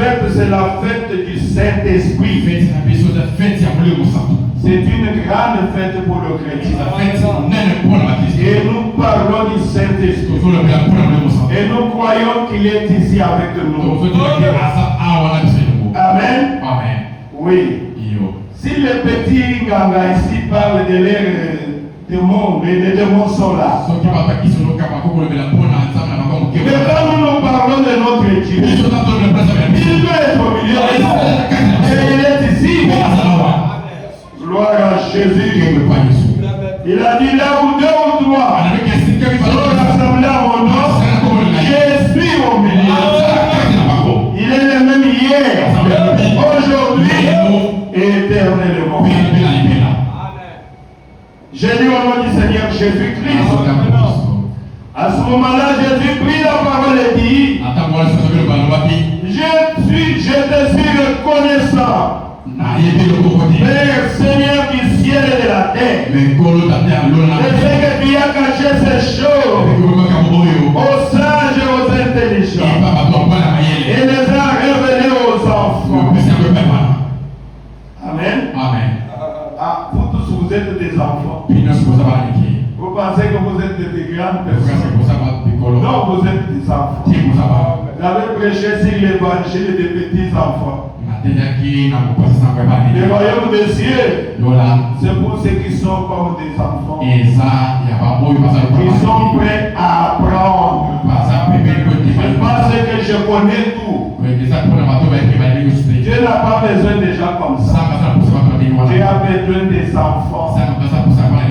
fête, c'est la fête du Saint-Esprit. C'est une grande fête pour le chrétien. Et nous parlons du Saint-Esprit. Et nous croyons qu'il est ici avec nous. Amen. Oui. Si les petits Nganga ici parlent de leurs démons, les démons sont là. Mais quand nous parlons de notre Dieu, il doit être au milieu de nous. Et il est ici. Gloire à Jésus. Il a dit là où deux ou trois sont rassemblés à mon nom, je suis au milieu. Il est le même hier, aujourd'hui et éternellement. J'ai dit au nom du Seigneur Jésus-Christ. À ce moment-là, Jésus prit la parole et dit, je te suis reconnaissant. Père, Seigneur du ciel et de la terre, je sais que tu as caché ces choses aux sages et aux intelligents et les as révélées aux enfants. Amen. Ah, vous tous, vous êtes des enfants. Vous pensez que vous êtes des grandes personnes. Non, vous êtes des enfants. Vous avez prêché sur l'évangile des petits enfants. Le royaume des cieux, c'est pour ceux qui sont comme des enfants. Ils sont prêts à apprendre. Parce que je connais tout. Dieu n'a pas besoin de gens comme ça. Dieu a besoin des enfants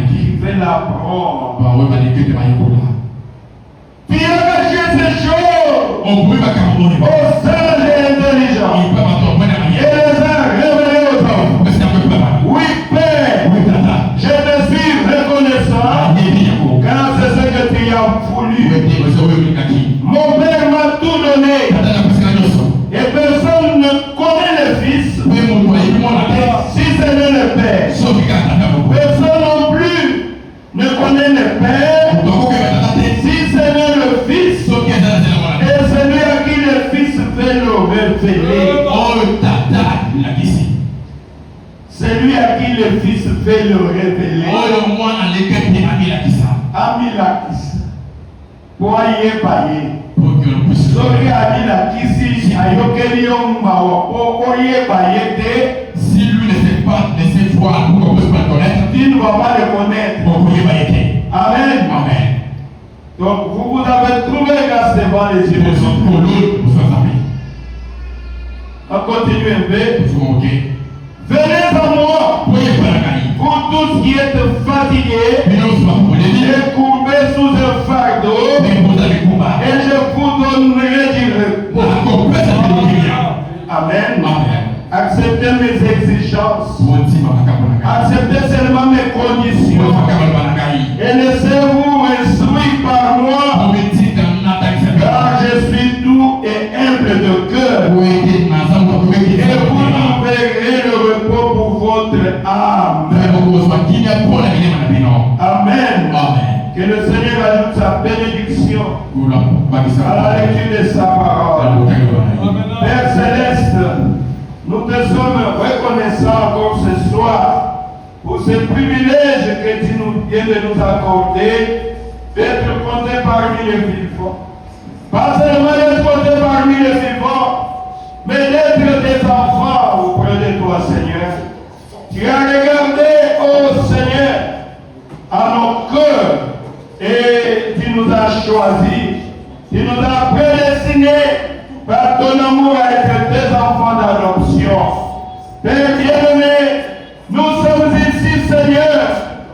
qui veulent apprendre. Tu as caché ces choses aux sages et intelligents et les as révélés aux hommes. Oui, Père, je te suis reconnaissant car c'est ce que tu as voulu. Mon Père m'a tout donné et personne ne connaît le Fils si ce n'est le Père. Personne non plus ne connaît le Père si ce n'est le Fils et celui à qui le Fils veut le révéler. Celui à qui le Fils veut le révéler. Amilakis. Pour y payer. Soki amilakisi ayokeli mawa oye payer. Si lui ne sait pas, ne sait voir, pourquoi on ne peut pas le connaître, tu ne vas pas le connaître. Amen. Donc vous avez trouvé grâce devant les yeux. On continue un peu. Venez à moi, vous tous qui êtes fatigués et courbés sous un fardeau, et je vous donnerai du repos. Amen. Acceptez mes exigences. Acceptez seulement mes conditions. Et laissez-vous instruire par moi. Car je suis doux et humble de cœur. Et vous trouverez le repos pour votre âme. Amen. Que le Seigneur ajoute sa bénédiction à la lecture de sa parole. Père Céleste, nous te sommes reconnaissants encore ce soir pour ce privilège que tu nous viens de nous accorder d'être compté parmi les vivants. Pas seulement d'être compté parmi les vivants, mais d'être des enfants auprès de toi, Seigneur. Tu as regardé, oh Seigneur, à nos cœurs et tu nous as choisis. Tu nous as prédestinés par ton amour à être des enfants d'adoption. Père bien-aimé, nous sommes ici, Seigneur,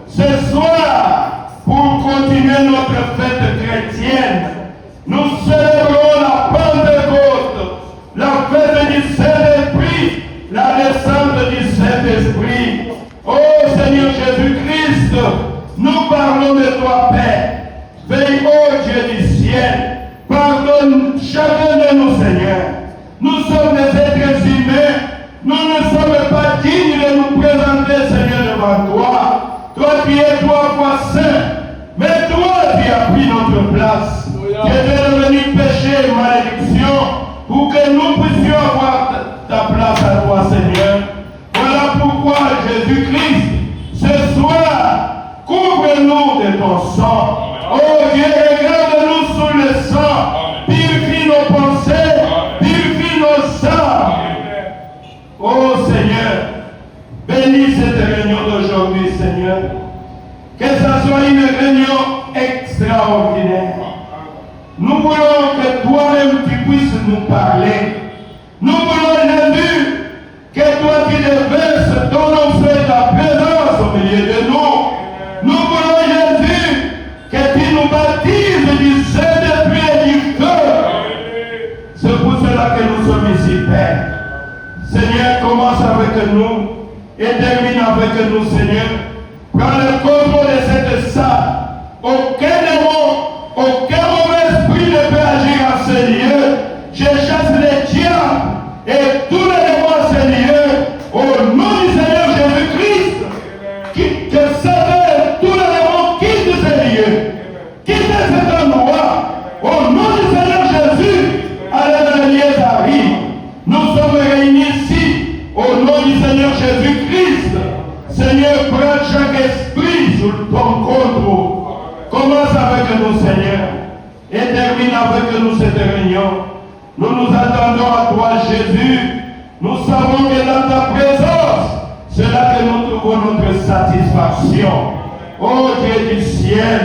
ce soir pour continuer notre fête chrétienne. Nous célébrons la Pentecôte, la fête du Saint-Esprit, la descente du Saint-Esprit. Oh Seigneur Jésus-Christ, nous parlons de toi, Père. Veille, ô Dieu du ciel, pardonne chacun de nous, Seigneur. Nous sommes des êtres humains. Nous ne sommes pas dignes de nous présenter, Seigneur, devant toi. Toi qui es trois fois saint. Mais toi qui as pris notre place. Tu es devenu péché et malédiction pour que nous puissions avoir voulons que toi-même tu puisses nous parler. Nous voulons, Jésus, que toi tu déverses ton nom fait ta présence au milieu de nous. Nous voulons, Jésus, que tu nous baptises du Saint-Esprit et du feu. C'est pour cela que nous sommes ici, Père. Seigneur, commence avec nous et termine avec nous, Seigneur. Prends le contrôle de cette salle. Aucun démon, aucun mauvais esprit ne peut agir en ce lieu. Je chasse les diables et tous les démons en ce lieu. Au nom du Seigneur Jésus-Christ, que Satan, tous les démons quittent ce lieu. Quittez cet endroit. Au nom du Seigneur Jésus, alléluia, arrive. Nous sommes réunis ici. Au nom du Seigneur Jésus-Christ. Seigneur, prends chaque esprit sur ton contrôle. Commence avec nous, Seigneur, et termine avec nous cette réunion. Nous nous attendons à toi, Jésus. Nous savons que dans ta présence, c'est là que nous trouvons notre satisfaction. Ô Dieu du ciel,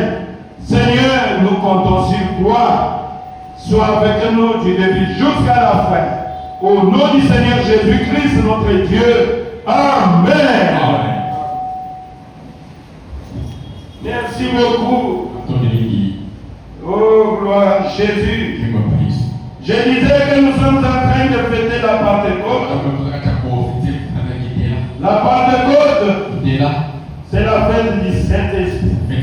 Seigneur, nous comptons sur toi. Sois avec nous du début jusqu'à la fin. Au nom du Seigneur Jésus-Christ, notre Dieu. Amen. Amen. Merci beaucoup. Oh, gloire à Jésus. Je disais que nous sommes en train de fêter la Pentecôte. La Pentecôte, c'est la fête du Saint-Esprit.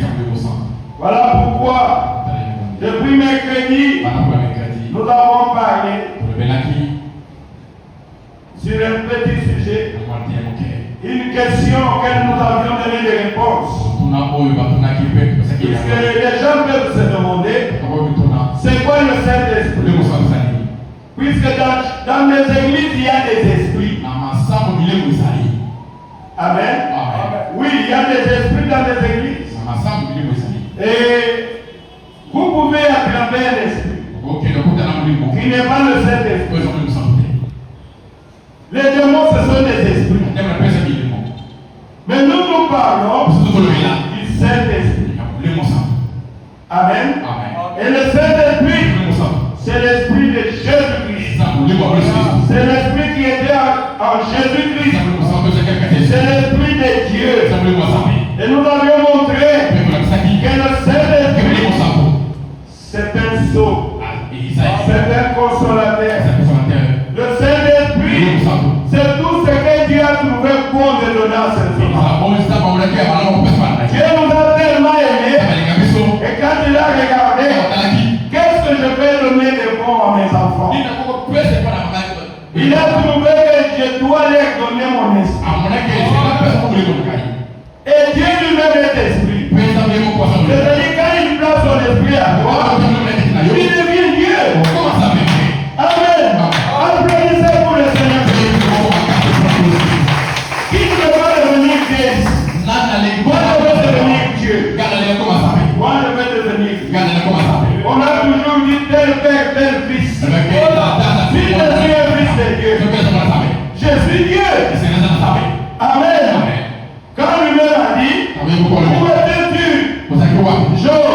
Voilà pourquoi, depuis mercredi, nous avons parlé sur un petit sujet, une question auquel nous avions donné des réponses. Puisque les gens peuvent se demander, c'est quoi le Saint-Esprit? Puisque dans les églises, il y a des esprits. Amen. Oui, il y a des esprits dans les églises. Et vous pouvez attraper un esprit qui n'est pas le Saint-Esprit. Les démons, ce sont des esprits. Mais nous parlons du Saint-Esprit. Amen. Et le Saint-Esprit, c'est l'Esprit de Jésus-Christ. C'est l'Esprit qui était en Jésus-Christ. C'est l'Esprit de Dieu. Et nous avions montré que le Saint-Esprit, c'est un sceau. C'est un consolateur. Le Saint-Esprit, c'est tout ce que Dieu a trouvé bon de donner à ses enfants. Dieu nous a tellement aimés. Et quand il a regardé, qu'est-ce que je vais donner de bon à mes enfants? Il a trouvé que je dois leur donner mon esprit. Et Dieu lui-même est esprit. C'est-à-dire quand il place son esprit à toi, il devient Dieu. Amen. Applaudissez pour le Seigneur. Qui ne va devenir Dieu? Moi je vais devenir Dieu. Moi je vais devenir Dieu. On a toujours dit tel père, tel fils. Si je suis un fils de Dieu, je suis Dieu. Amen. Quand lui-même a dit, où étais-tu? Job,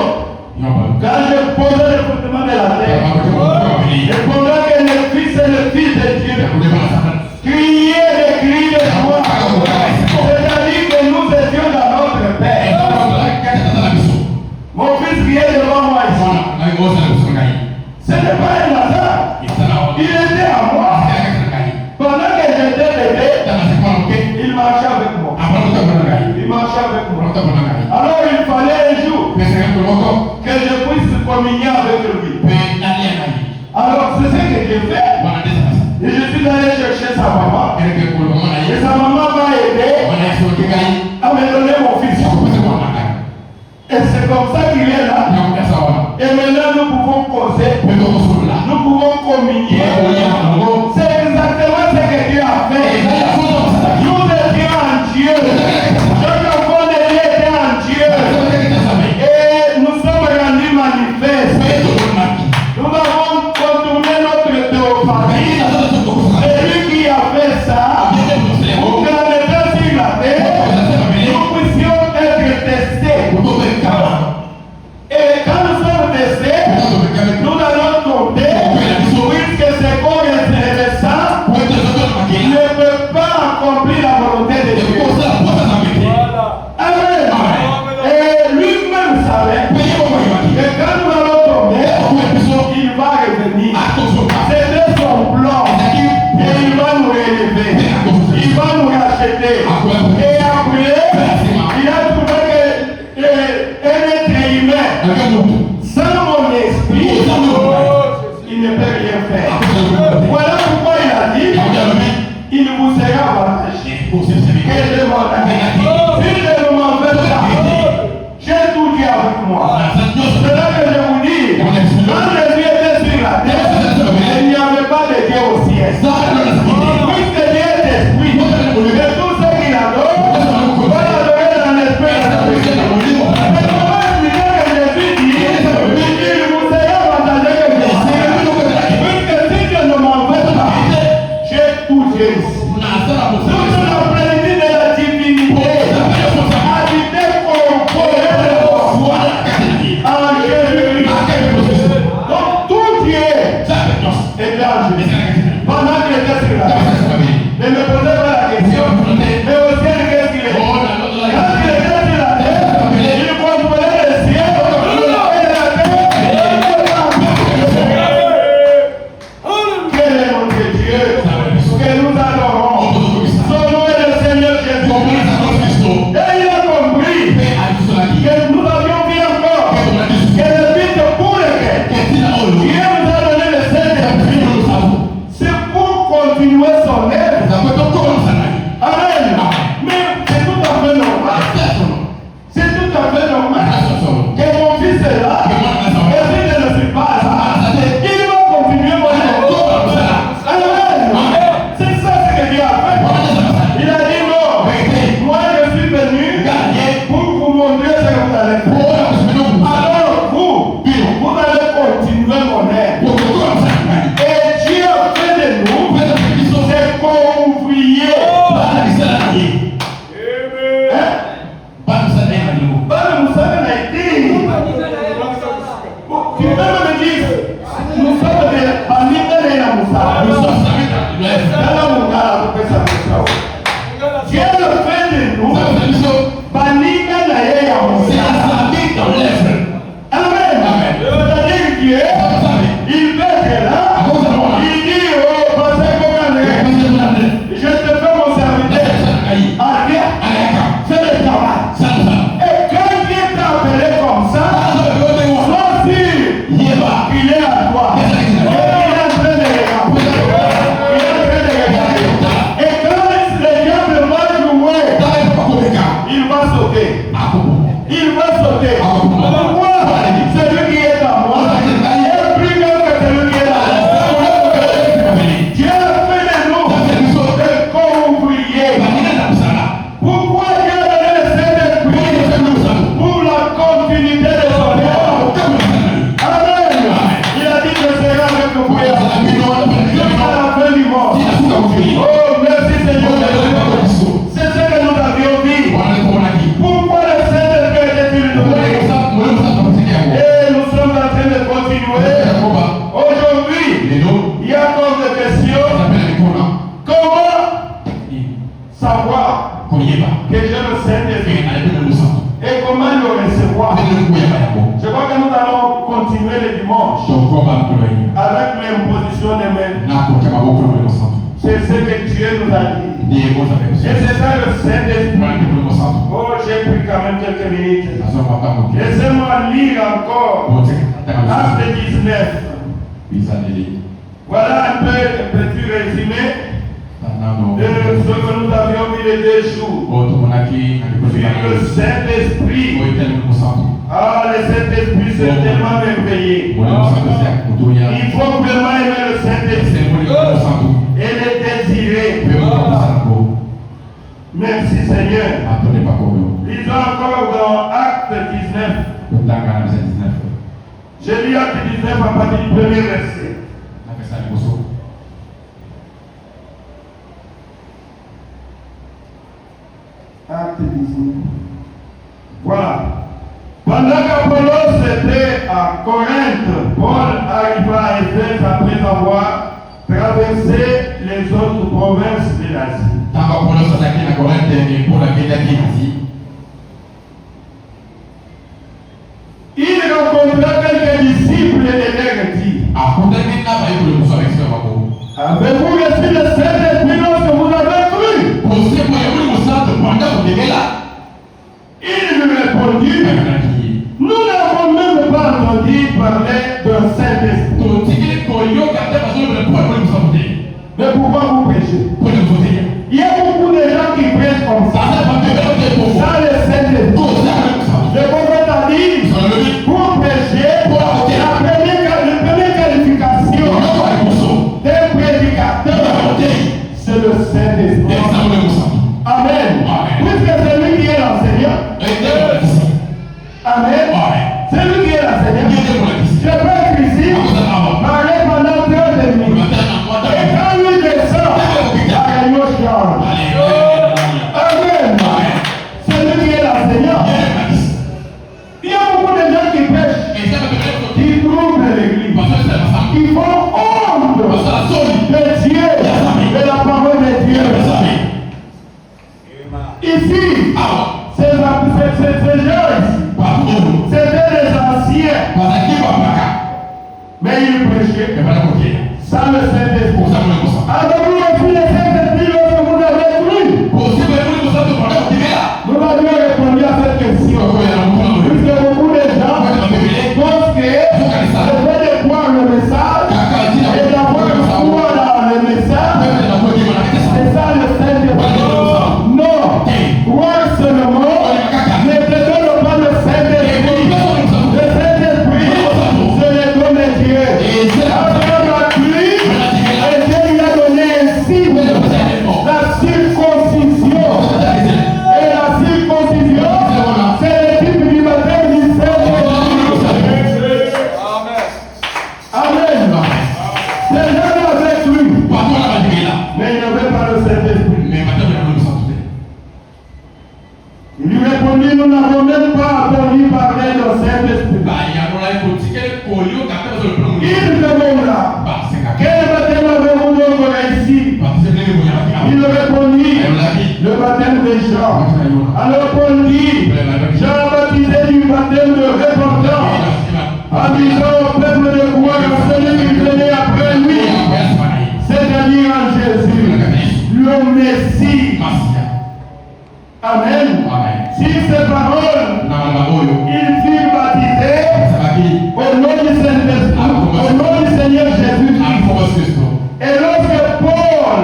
quand je posais le fondement de la terre, et pendant que le fils et le fils de Dieu criaient des cris de joie, c'est-à-dire que nous étions dans notre Père. Mon fils criait devant moi ici. Ce n'est pas un hasard. Il était à moi. Pendant que j'étais bébé, il marchait avec moi. Il marchait avec moi. Alors il fallait un jour que je puisse communier avec lui. Alors c'est ce que j'ai fait. Et je suis allé chercher sa maman. Et sa maman m'a aidé à me donner mon fils. Et c'est comme ça qu'il est là. Et maintenant nous pouvons causer. Nous pouvons communier. C'est exactement ce que Dieu a fait. Nous étions en Dieu. Chaque enfant de Dieu était en Dieu. Et nous sommes rendus manifestes. fait. Voilà pourquoi il a dit, il vous sera avantagé. Et je m'en ai. Si je ne m'en fais pas, j'ai tout dit avec moi. C'est là que je vous dis, quand Jésus était sur la terre, il n'y avait pas de Dieu au ciel. Puisque Dieu est esprit, et tout ce qu'il adore, on va l'adorer dans l'esprit et dans la vérité. Mais comment expliquer que Jésus dit, il vous sera avantagé que je sais, puisque si je ne m'en fais pas, j'ai tout Dieu ici. Toute la plénitude de la divinité, habité corporellement en Jésus. Donc tout Dieu est en Jésus. Pendant qu'il était sur la terre, ne me posez pas la question, mais au ciel, qu'est-ce qu'il est? Quand il était sur la terre, il comprenait le ciel et la terre. Quel est notre Dieu que nous adorons? Son nom est le Seigneur Jésus-Christ. Et il a compris que nous avions vu encore que le but pour lequel Dieu nous a donné le Saint-Esprit, c'est pour continuer son œuvre. Amen. Mais c'est tout à fait normal. C'est tout à fait normal que mon fils est là. Et si je ne suis pas là, il va continuer mon œuvre. Amen. C'est ça ce que Dieu a fait. Il a dit non. Moi je suis venu pour vous montrer ce que vous allez faire. Alors vous allez continuer mon œuvre. Et Dieu a fait de nous des co-ouvriers. Bana Moussa n'a été. Tu peux me dire, nous sommes des bandits de Moussa. Dieu le fait de nous bandits de Moussa. Amen. C'est-à-dire Dieu, il fait que là, il dit, oh, passez comme un je te fais mon serviteur. Arrière, c'est le travail. Et quand Dieu t'a appelé comme ça, sois sûr, il est à toi. Et il est en train de regarder. Il est en train de regarder. Et quand le diable va jouer, il va sauter. Il va sauter. Pourquoi? Celui qui est à moi est plus grand que celui qui est là. Dieu a fait de nous des co-ouvriers. Pourquoi Dieu a donné le Saint-Esprit? Pour la continuité de son œuvre. Amen. Il a dit que je serai avec vous jusqu'à la fin du monde. Oh, merci Seigneur. C'est ce que nous avions dit. Pourquoi le Saint-Esprit était une nouvelle? Et nous sommes en train de continuer. Aujourd'hui, il y a encore des questions. Comment savoir que j'ai le Saint-Esprit et comment le recevoir? Je crois que nous allons continuer le dimanche avec l'imposition des mains. C'est ce que Dieu nous a dit. Et c'est ça le Saint-Esprit. Oh, j'ai pris quand même quelques minutes. Laissez-moi lire encore Acte 19. Voilà un peu un petit résumé de ce que nous avions vu les 2 jours. Sur le Saint-Esprit. Ah, le Saint-Esprit, c'est tellement merveilleux. Il faut vraiment aimer le Saint-Esprit et le désirer. Merci Seigneur. Lisons encore dans Acte 19. Je lis Acte 19 à partir du premier verset. Acte 19. Voilà. Pendant qu'Apollos était à Corinthe, Paul arriva à Éphèse après avoir traversé les autres provinces de l'Asie. Il rencontra quelques disciples et leur dit: avez-vous reçu le Saint-Esprit lorsque vous avez cru? Il lui répondit: nous n'avons même pas entendu parler d'un Saint-Esprit. Mais pourquoi vous prêchez? Pour les voter. Il y a beaucoup de gens qui prêchent comme ça. Sans le Saint-Esprit. Le prophète a dit, pour prêcher, la première qualification d'un prédicateur, c'est le Saint-Esprit. Amen. Puisque c'est lui qui est l'enseignant. Amen. C'est lui qui est l'enseignant. Je peux être ici, parler pendant 2 heures et demie. Et quand lui descend, la réunion change. Amen. C'est lui qui est l'enseignant. Il y a beaucoup de gens qui prêchent, qui troublent l'église, qui font honte de Dieu, de la parole de Dieu. Ici, ces jeunes, c'était les anciens, mais ils prêchaient sans le Saint-Esprit. Avez-vous reçu le Saint-Esprit lorsque vous avez cru? Nous avions répondu à cette question. Puisque beaucoup de gens pensent que le fait de croire le message et d'avoir foi dans le message, c'est ça le Saint-Esprit. Non, croire seulement ne te donne pas le Saint-Esprit. Le Saint-Esprit, c'est le don de Dieu. Abraham a cru et Dieu lui a donné un signe, la circoncision. Et la circoncision, c'est le type du baptême du Saint-Esprit. Amen. Ces gens avaient cru, mais ils n'avaient pas le Saint-Esprit. Il lui répondit, nous n'avons même pas entendu parler du Saint-Esprit. Il demanda, quel baptême avez-vous donc ici? Il répondit, le baptême de Jean. Alors Paul dit, Jean a baptisé du baptême de repentance, en disant au peuple de croire en celui qui venait après lui, c'est-à-dire en Jésus, le Messie. Amen. Si ces paroles, ils furent baptisés au nom du Saint-Esprit, au nom du Seigneur Jésus-Christ. Et lorsque Paul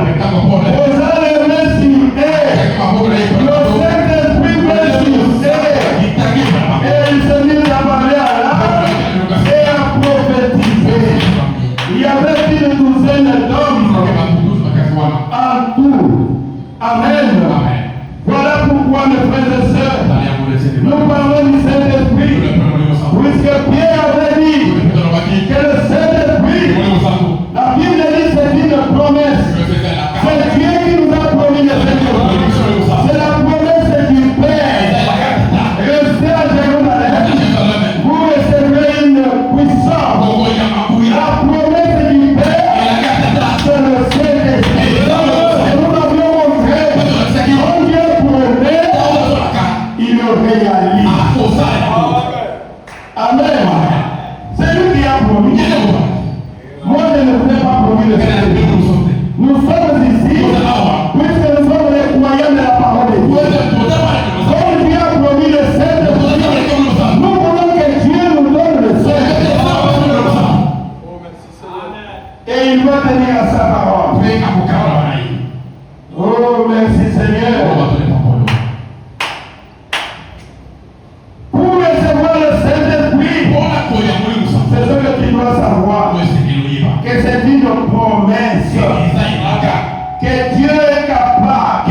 posa les mains sur eux, le Saint-Esprit vint sur eux, et il se mit à parler à l'âme et à prophétiser. Il y avait une douzaine d'hommes en tout. Amen. Voilà pourquoi, mes frères et sœurs, nous parlons du Saint-Esprit, puisque Pierre avait dit que le Saint-Esprit, la Bible dit c'est une promesse. C'est Dieu qui nous a promis le Saint-Esprit. C'est la promesse du Père. Restez à Jérusalem, vous recevrez une puissance. La promesse du Père, c'est le Saint-Esprit. Et nous l'avions montré, quand Dieu promet, il le réalise. Amen. C'est lui qui a promis. Moi, je ne vous ai pas promis le Saint-Esprit. Nous sommes ici, puisque nous sommes les croyants de la parole de Dieu. Comme Dieu a promis le Saint-Esprit, nous voulons que Dieu nous donne le Saint-Esprit. Et il va tenir à sa parole. Oh, merci Seigneur. Pour recevoir le Saint-Esprit, c'est ce que tu dois savoir. Que c'est une promesse. Que Dieu est capable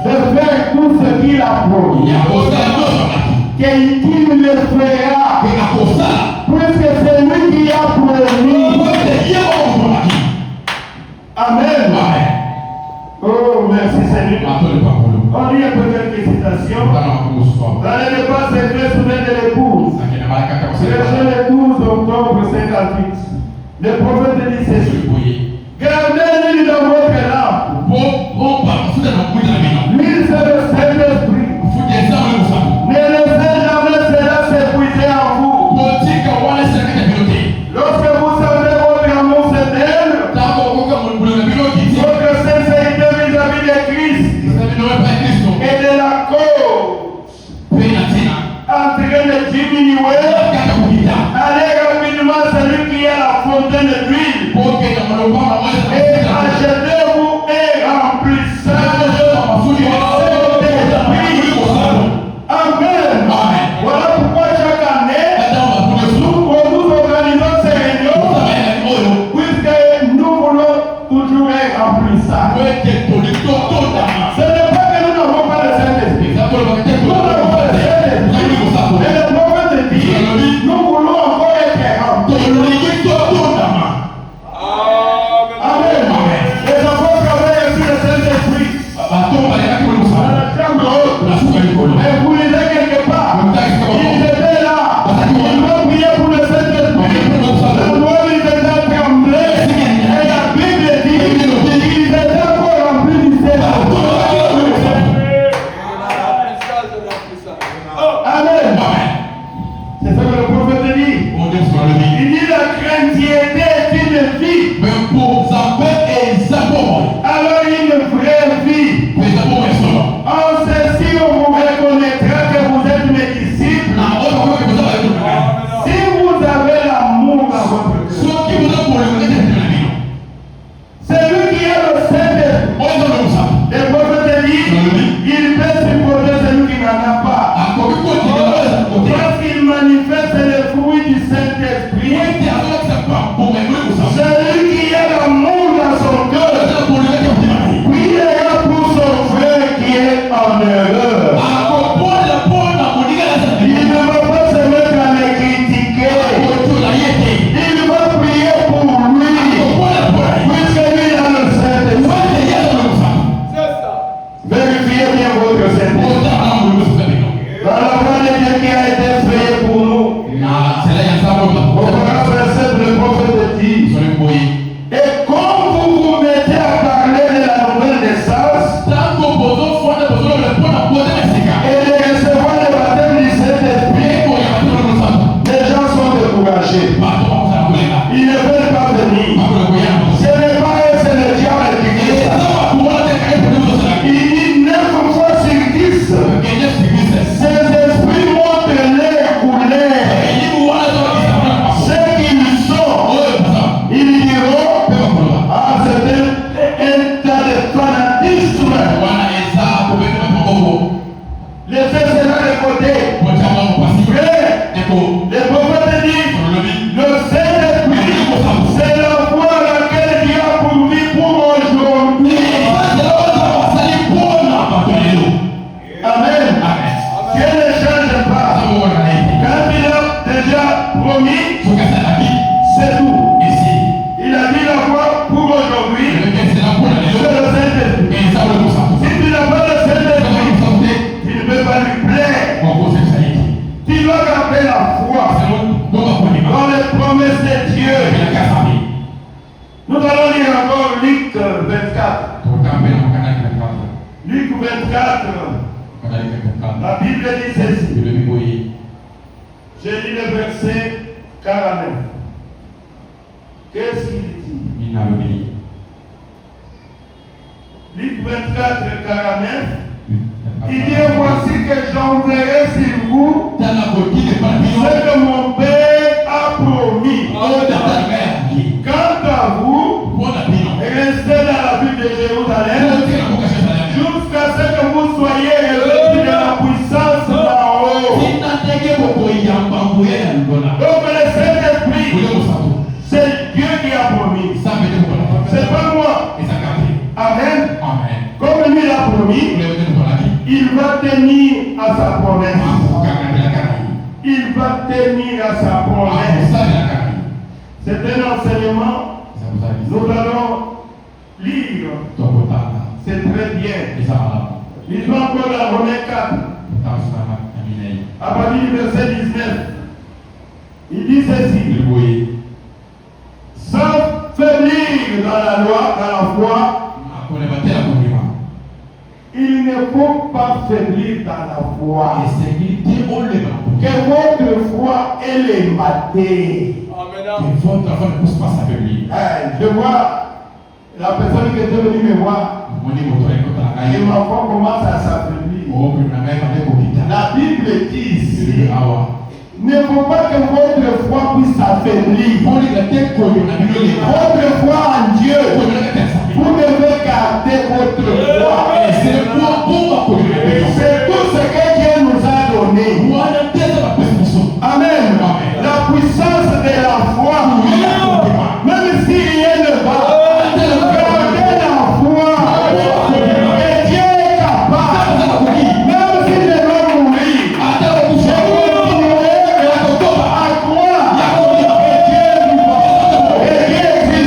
de faire tout ce qu'il a promis. Qu'il le fera. Puisque c'est lui qui a promis. Amen. Oh, merci Seigneur. On lit un peu quelques citations. Dans les débats secrets soudains de l'épouse. Verset le 12 octobre 58. Le prophète dit ceci. Gardez l'huile dans votre lampe. L'huile c'est le Saint-Esprit. Ne laissez jamais cela s'épuiser en vous. Lorsque vous savez votre amour c'est d'elle, votre sincérité vis-à-vis de Christ et de la cause en train de diminuer, allez rapidement celui qui est la fontaine d'huile et Et quand vous vous mettez à parler de la nouvelle naissance et de recevoir le baptême du Saint-Esprit, les gens sont découragés. Ils ne veulent pas venir. Ce n'est pas eux, c'est le diable qui dit ça. Il dit 9 fois sur 10. Ces esprits montrent leur couleur. Ce qu'ils sont, ils diront, ah, c'est un tas de fanatisme. Laissez cela de côté. Les prophètes disent, le Saint-Esprit, c'est la foi à laquelle Dieu a pourvu pour aujourd'hui. Amen. Dieu ne change pas. Quand il a déjà promis, c'est tout. Il a dit la foi pour aujourd'hui, c'est le Saint-Esprit. Si tu n'as pas le Saint-Esprit, tu ne peux pas lui plaire. Tu dois garder la foi dans les promesses de Dieu. Nous allons lire encore Luc 24. Luc 24, la Bible dit ceci. J'ai lu le verset 49. Qu'est-ce qu'il dit? Luc 24, 49. Il dit, voici que j'enverrai sur vous ce que mon Père a promis. Quant à vous, restez dans la ville de Jérusalem jusqu'à ce que vous soyez revêtus de la puissance d'en haut. Donc le Saint-Esprit, c'est Dieu qui a promis. C'est pas moi. Amen. Comme lui l'a promis, il va tenir à sa promesse. Il va tenir à sa promesse. C'est un enseignement. Nous allons lire. C'est très bien. Lisons encore la Romains 4. À partir du verset 19. Il dit ceci. Sans faiblir dans la loi, dans la foi, il ne faut pas faiblir dans la foi. Que votre foi est ématée. Je vois la personne qui est venue me voir. Et ma foi commence à s'affaiblir. La Bible dit ici, ne faut pas que votre foi puisse s'affaiblir. Votre foi en Dieu, vous devez garder votre foi. C'est tout ce que Dieu nous a donné. Amen. La puissance de la foi. Même si rien ne va, gardez la foi. Et Dieu est capable. Même si je dois mourir, je continuerai à croire. Et Dieu existe.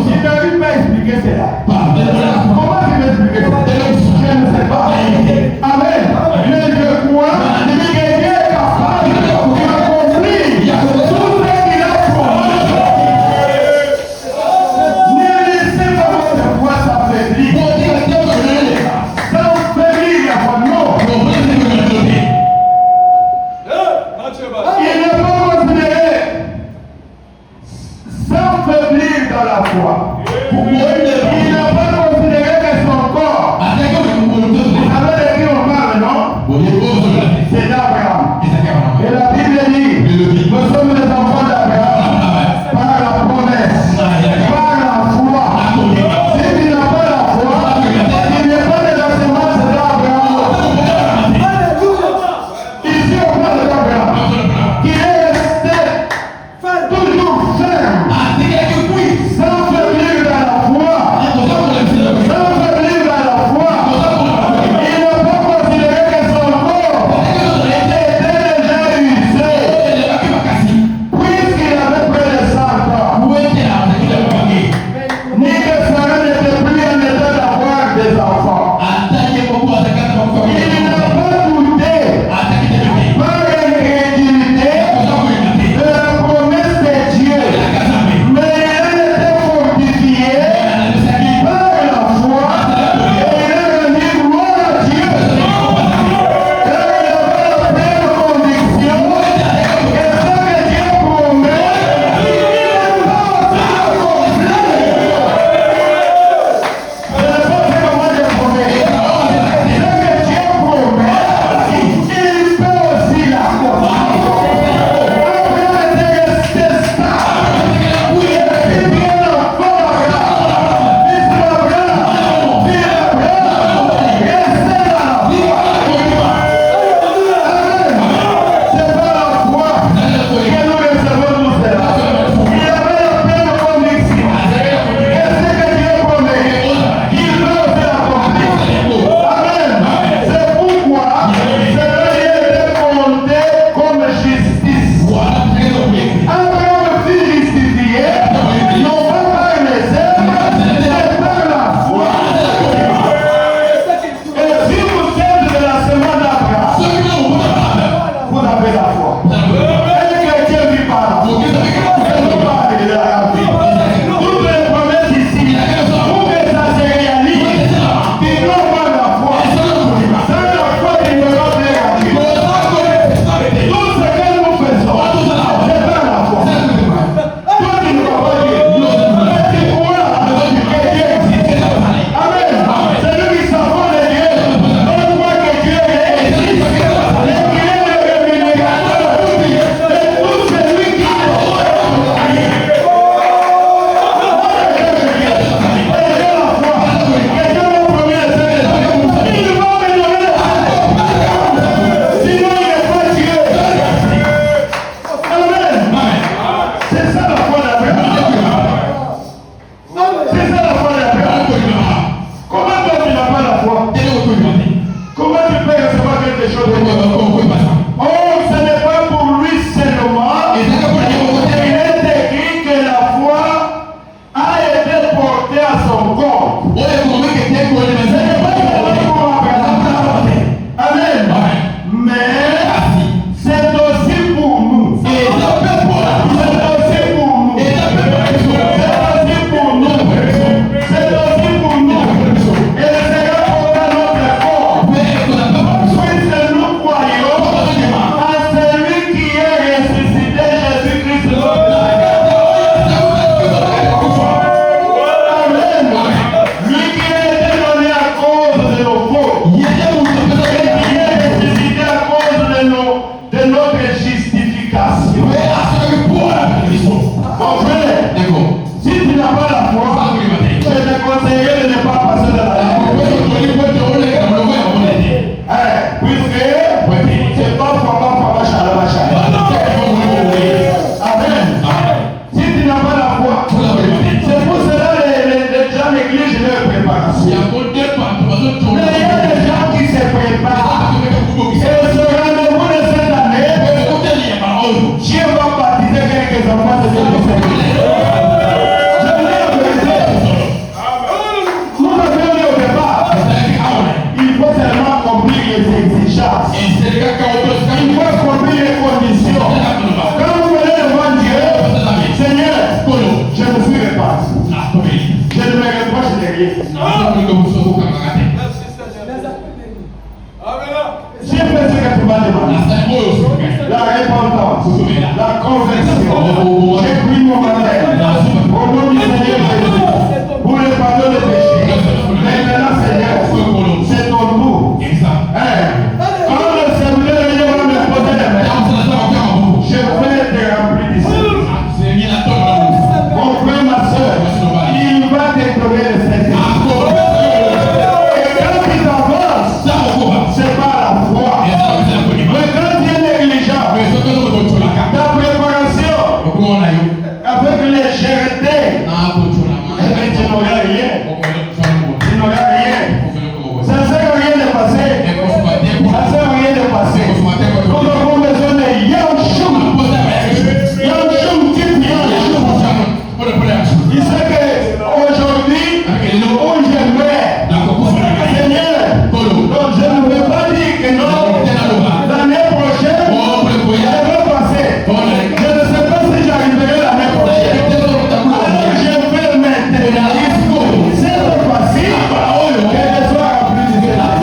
Je n'arrive pas à expliquer cela. Par de la Comment je vais expliquer cela? Je ne sais pas. Amen. Mais je crois que Dieu est capable d'accomplir tout ce qu'il a promis. Ne laissez pas votre foi s'affaiblir. S'affaiblir, il y a pas de mot. Il n'est pas considéré s'affaiblir dans la foi. Il n'a pas considéré que son corps. Vous savez de qui on parle, non? C'est d'Abraham. Et la Bible dit, nous sommes les enfants d'Abraham par la promesse, par la foi. Si tu n'as pas la foi, tu n'es pas de la semence d'Abraham. Ici on parle d'Abraham, qui est resté toujours ferme, sans faiblir dans la foi. sérieux. J'ai fait ce que tu m'as demandé. La repentance, la conversion. J'ai pris mon baptême. Au nom du Seigneur Jésus. Pour le pardon des péchés. Maintenant, Seigneur, c'est ton tour. Quand le Seigneur va me poser les mains, je vais te remplir d'ici. Mon frère, ma soeur, il va te donner le Seigneur. Et quand il avance, c'est pas la foi. Mais quand il est négligent, ta préparation avec légèreté, tu n'auras rien. Tu n'auras rien. Ça ne sert à rien de passer. Ça ne sert à rien de passer. Nous avons besoin de Yahshua. Yahshua qui vient. Il sait qu'aujourd'hui, où j'aimerais, Seigneur, donc je ne veux pas dire que non, l'année prochaine, je vais passer. Je ne sais pas si j'arriverai l'année prochaine. Alors je vais maintenant, c'est facile, qu'elle soit remplie de Seigneur.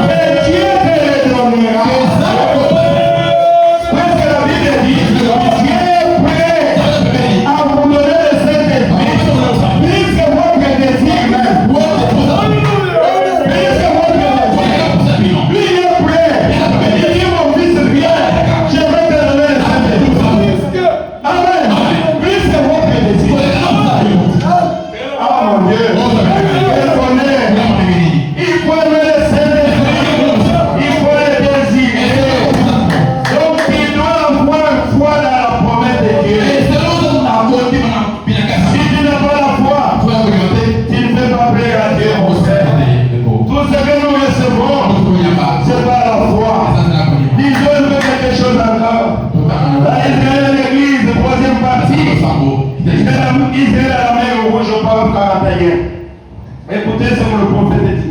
Mais Dieu te le donnera. Parce que la Bible dit, Dieu est prêt à vous donner le Saint-Esprit. Plus que votre désir même. Plus que votre désir. Lui il est prêt. Il dit mon fils viens, je vais te donner le Saint-Esprit. Amen. Plus que votre désir. Ah mon Dieu. Quel bonheur. Il faut aimer le Saint-Esprit. Il faut le désirer. Donc il doit avoir foi dans la promesse de Dieu. Si tu n'as pas la foi, tu ne peux pas plaire à Dieu, mon frère. Tout ce que nous recevons, c'est par la foi. Disons un peu quelque chose encore. Dans Israël, l'église, troisième partie, Israël à la mer rouge au parle 41. Écoutez ce que le prophète dit.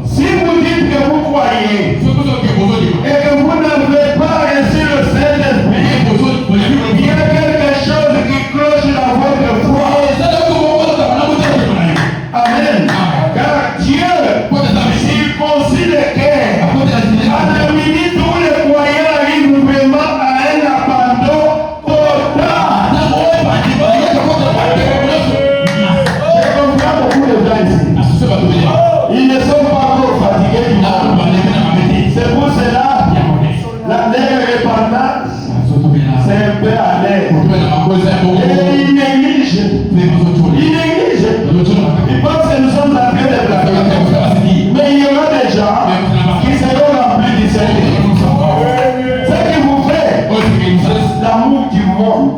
Si vous dites que vous croyez et que vous n'avez pas reçu le Saint-Esprit, il y a quelque chose qui cloche dans votre foi. Amen. Car Dieu, s'il concile les cœurs, à la minute où les croyants arrivent vraiment à un abandon total. J'ai compris beaucoup de gens ici. Ils ne sont pas encore fatigués du monde. C'est pour cela, la repentance, c'est un peu à l'aise. Et ils négligent. Ils négligent. Ils pensent que nous sommes en train de blaguer. Mais il y aura des gens qui seront remplis du Saint-Esprit. Ce qui vous fait l'amour du monde.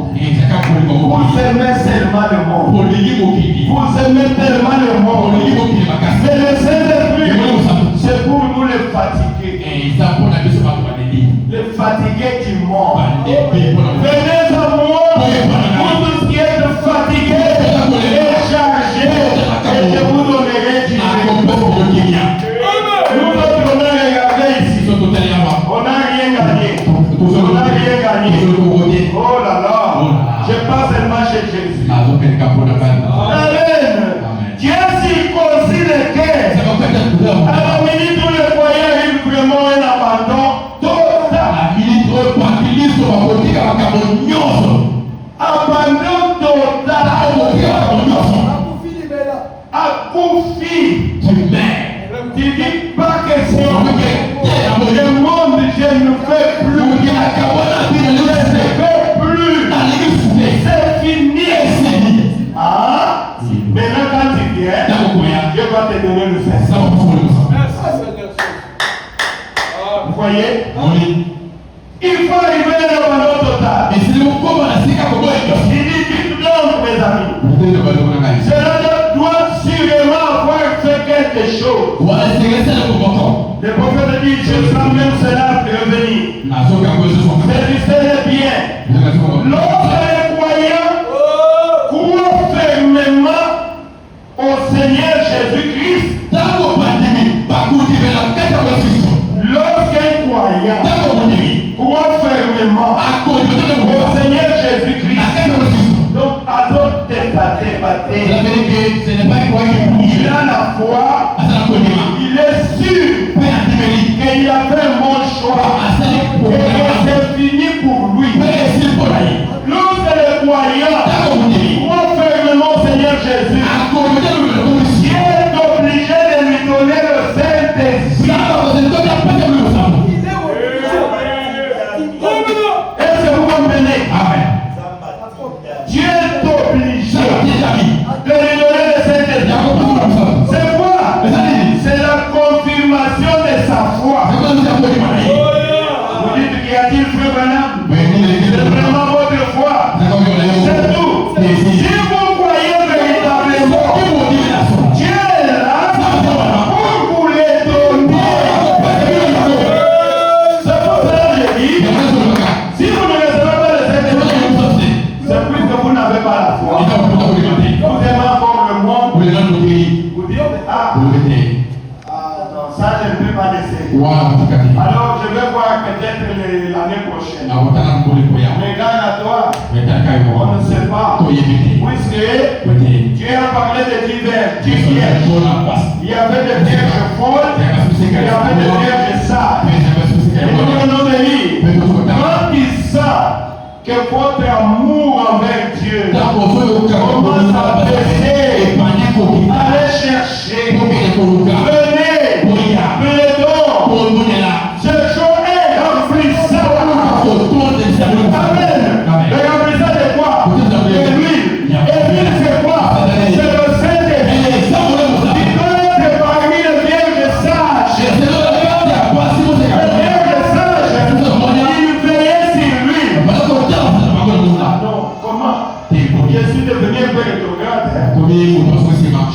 Vous aimez seulement le monde. Vous aimez tellement le monde. Mais le Saint-Esprit, c'est pour nous les fatiguer. Les fatigués du monde. Venez à moi, vous tous qui êtes fatigués et chargés, et je vous donnerai du repos. Nous autres, on a regardé ici. On n'a rien gagné. On n'a rien gagné. Oh là là. Je passe seulement chez Jésus. Amen. Dieu circoncis les cœurs. À la minute où les croyants arrivent vraiment un abandon total. Abandon total. Accoufi. Tu dis pas question. Le monde, je ne fais plus. Je ne fais plus. C'est fini. Ah, maintenant quand tu viens, Dieu va te donner le Saint-Esprit. Vous voyez? Il faut arriver à l'abandon total. Il dit, dites donc, mes amis, cela doit sûrement avoir fait quelque chose. Le prophète dit, je sens même cela revenir. Saisissez-le bien. Lorsque les croyants croient fermement au Seigneur Jésus-Christ, lorsqu'un croyant croit fermement au Seigneur Jésus-Christ, donc à d'autres ce n'est pas quoi qui bouge. Il a la foi. Il est sûr qu'il a fait un bon choix. Et que c'est fini pour lui. Lorsque les croyants croient fermement au Seigneur Jésus, Dieu est obligé de lui donner le Saint-Esprit. Est-ce que vous comprenez? Dieu est obligé de lui donner le Saint-Esprit. C'est quoi? C'est la confirmation de sa foi. Vous dites qu'y a-t-il frère Branham? C'est vraiment votre foi. C'est tout. Si vous croyez véritablement, Dieu est là pour vous les donner. C'est pour cela que je dis, si vous ne recevez pas le Saint-Esprit, c'est puisque vous n'avez pas la foi. Vous aimez encore le monde. Vous dites, non, ça je ne peux pas laisser. Alors je vais voir peut-être l'année prochaine. Regarde à toi, on ne sait pas. Puisque Dieu a parlé de divers pièges. Il y avait des pièges folles, il y avait des pièges sages. Et nous allons dire, quand ils savent que votre amour envers Dieu commence à baisser, allez chercher, venez, prenons, ce jour est remplissant. Amen. Le remplissant de quoi? De l'huile. Et l'huile c'est quoi? C'est le Saint-Esprit. Il doit être parmi les vierges sages. Les vierges sages, ils veillaient sur lui. Non, comment? Je suis devenu un peu rétrograde.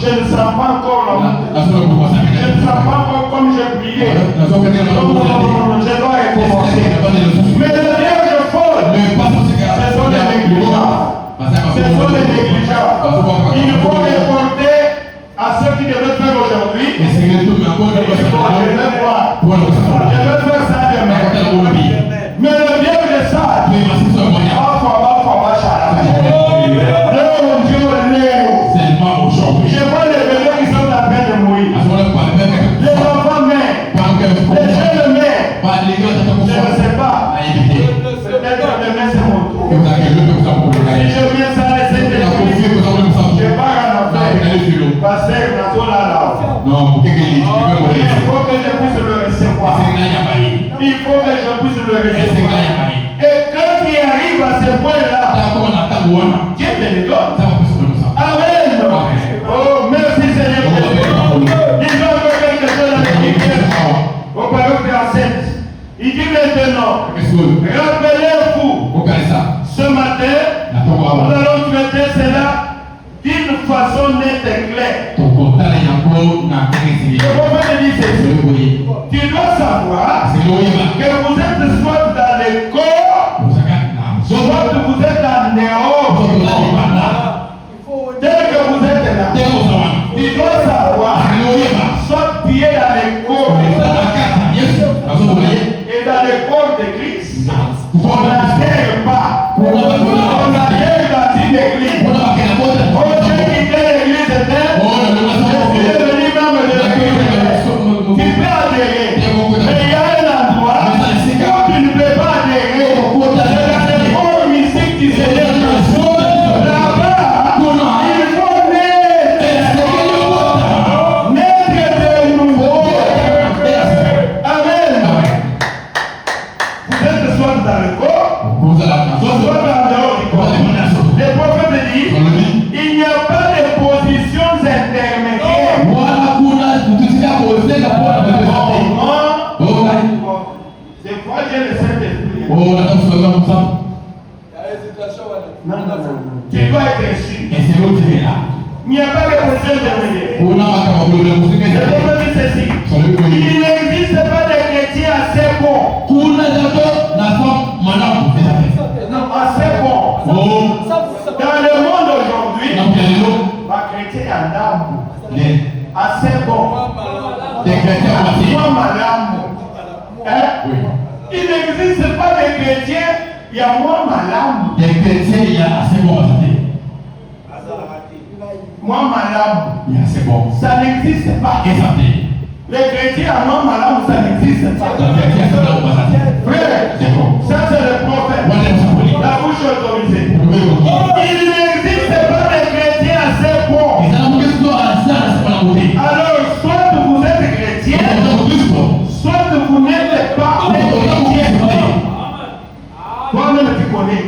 Je ne sens pas encore l'amour. Je ne sens pas encore comme je priais. Non, je dois recommencer. Mais les vierges folles, ce sont des négligeants. Ce sont des négligeants. Il faut reporter à ceux qui devaient faire aujourd'hui. Je vais voir. Je vais faire ça demain. Mais le vierge sage, je vois les bébés qui sont en train de mourir. Les enfants mères, les jeunes mères. Je ne sais pas. Peut-être que demain c'est mon tour. Si je viens sans laisser des choses, je pars en affaire. Parce que là. Il faut que je puisse le recevoir. Il faut que je puisse le recevoir. Et quand il arrive à ce point-là, Dieu te le donne. Amen. Oh, merci Seigneur. Disons quelque chose avec l'église. Au paragraphe 47. Il dit maintenant, rappelez-vous, ce matin, nous allons traiter cela d'une façon nette et claire. Le prophète dit ceci. Tu dois savoir que vous êtes soit dans le corps, soit vous êtes en dehors. Dès que vous êtes là, tu dois savoir, soit tu es dans le corps et dans le corps de Christ. On n'adhère pas. On adhère dans une église. Oh, j'ai quitté l'église éternelle. Je suis devenu membre de l'église. Tu peux adhérer. Mais il y a un endroit où tu ne peux pas adhérer. C'est dans le corps mystique du Seigneur Jésus. Là-bas, il faut naître de nouveau. Amen. Vous êtes soit dans le corps, soit en dehors du corps. Le prophète dit, il n'y a pas de positions intermédiaires. Des fois, j'ai le Saint-Esprit. Non. Tu dois être sûr. Il n'y a pas de position intermédiaire. Le prophète dit ceci. Il n'existe pas de chrétien assez bon. Non, assez bon. Dans le monde aujourd'hui, ma chrétien est en âme. Assez bon. Moi, madame. Hein? Il n'existe pas de chrétien, il y a moi, madame. Des chrétiens, il y a assez bon. moi malade, c'est bon. ça n'existe pas. Et ça fait. Les chrétiens à moi malade, ça n'existe pas. Frère, C'est bon. ça c'est le prophète. La bouche autorisée. Il n'existe pas de chrétiens assez bons. Alors, soit vous êtes chrétien, soit vous n'êtes pas chrétien. Toi-même tu connais.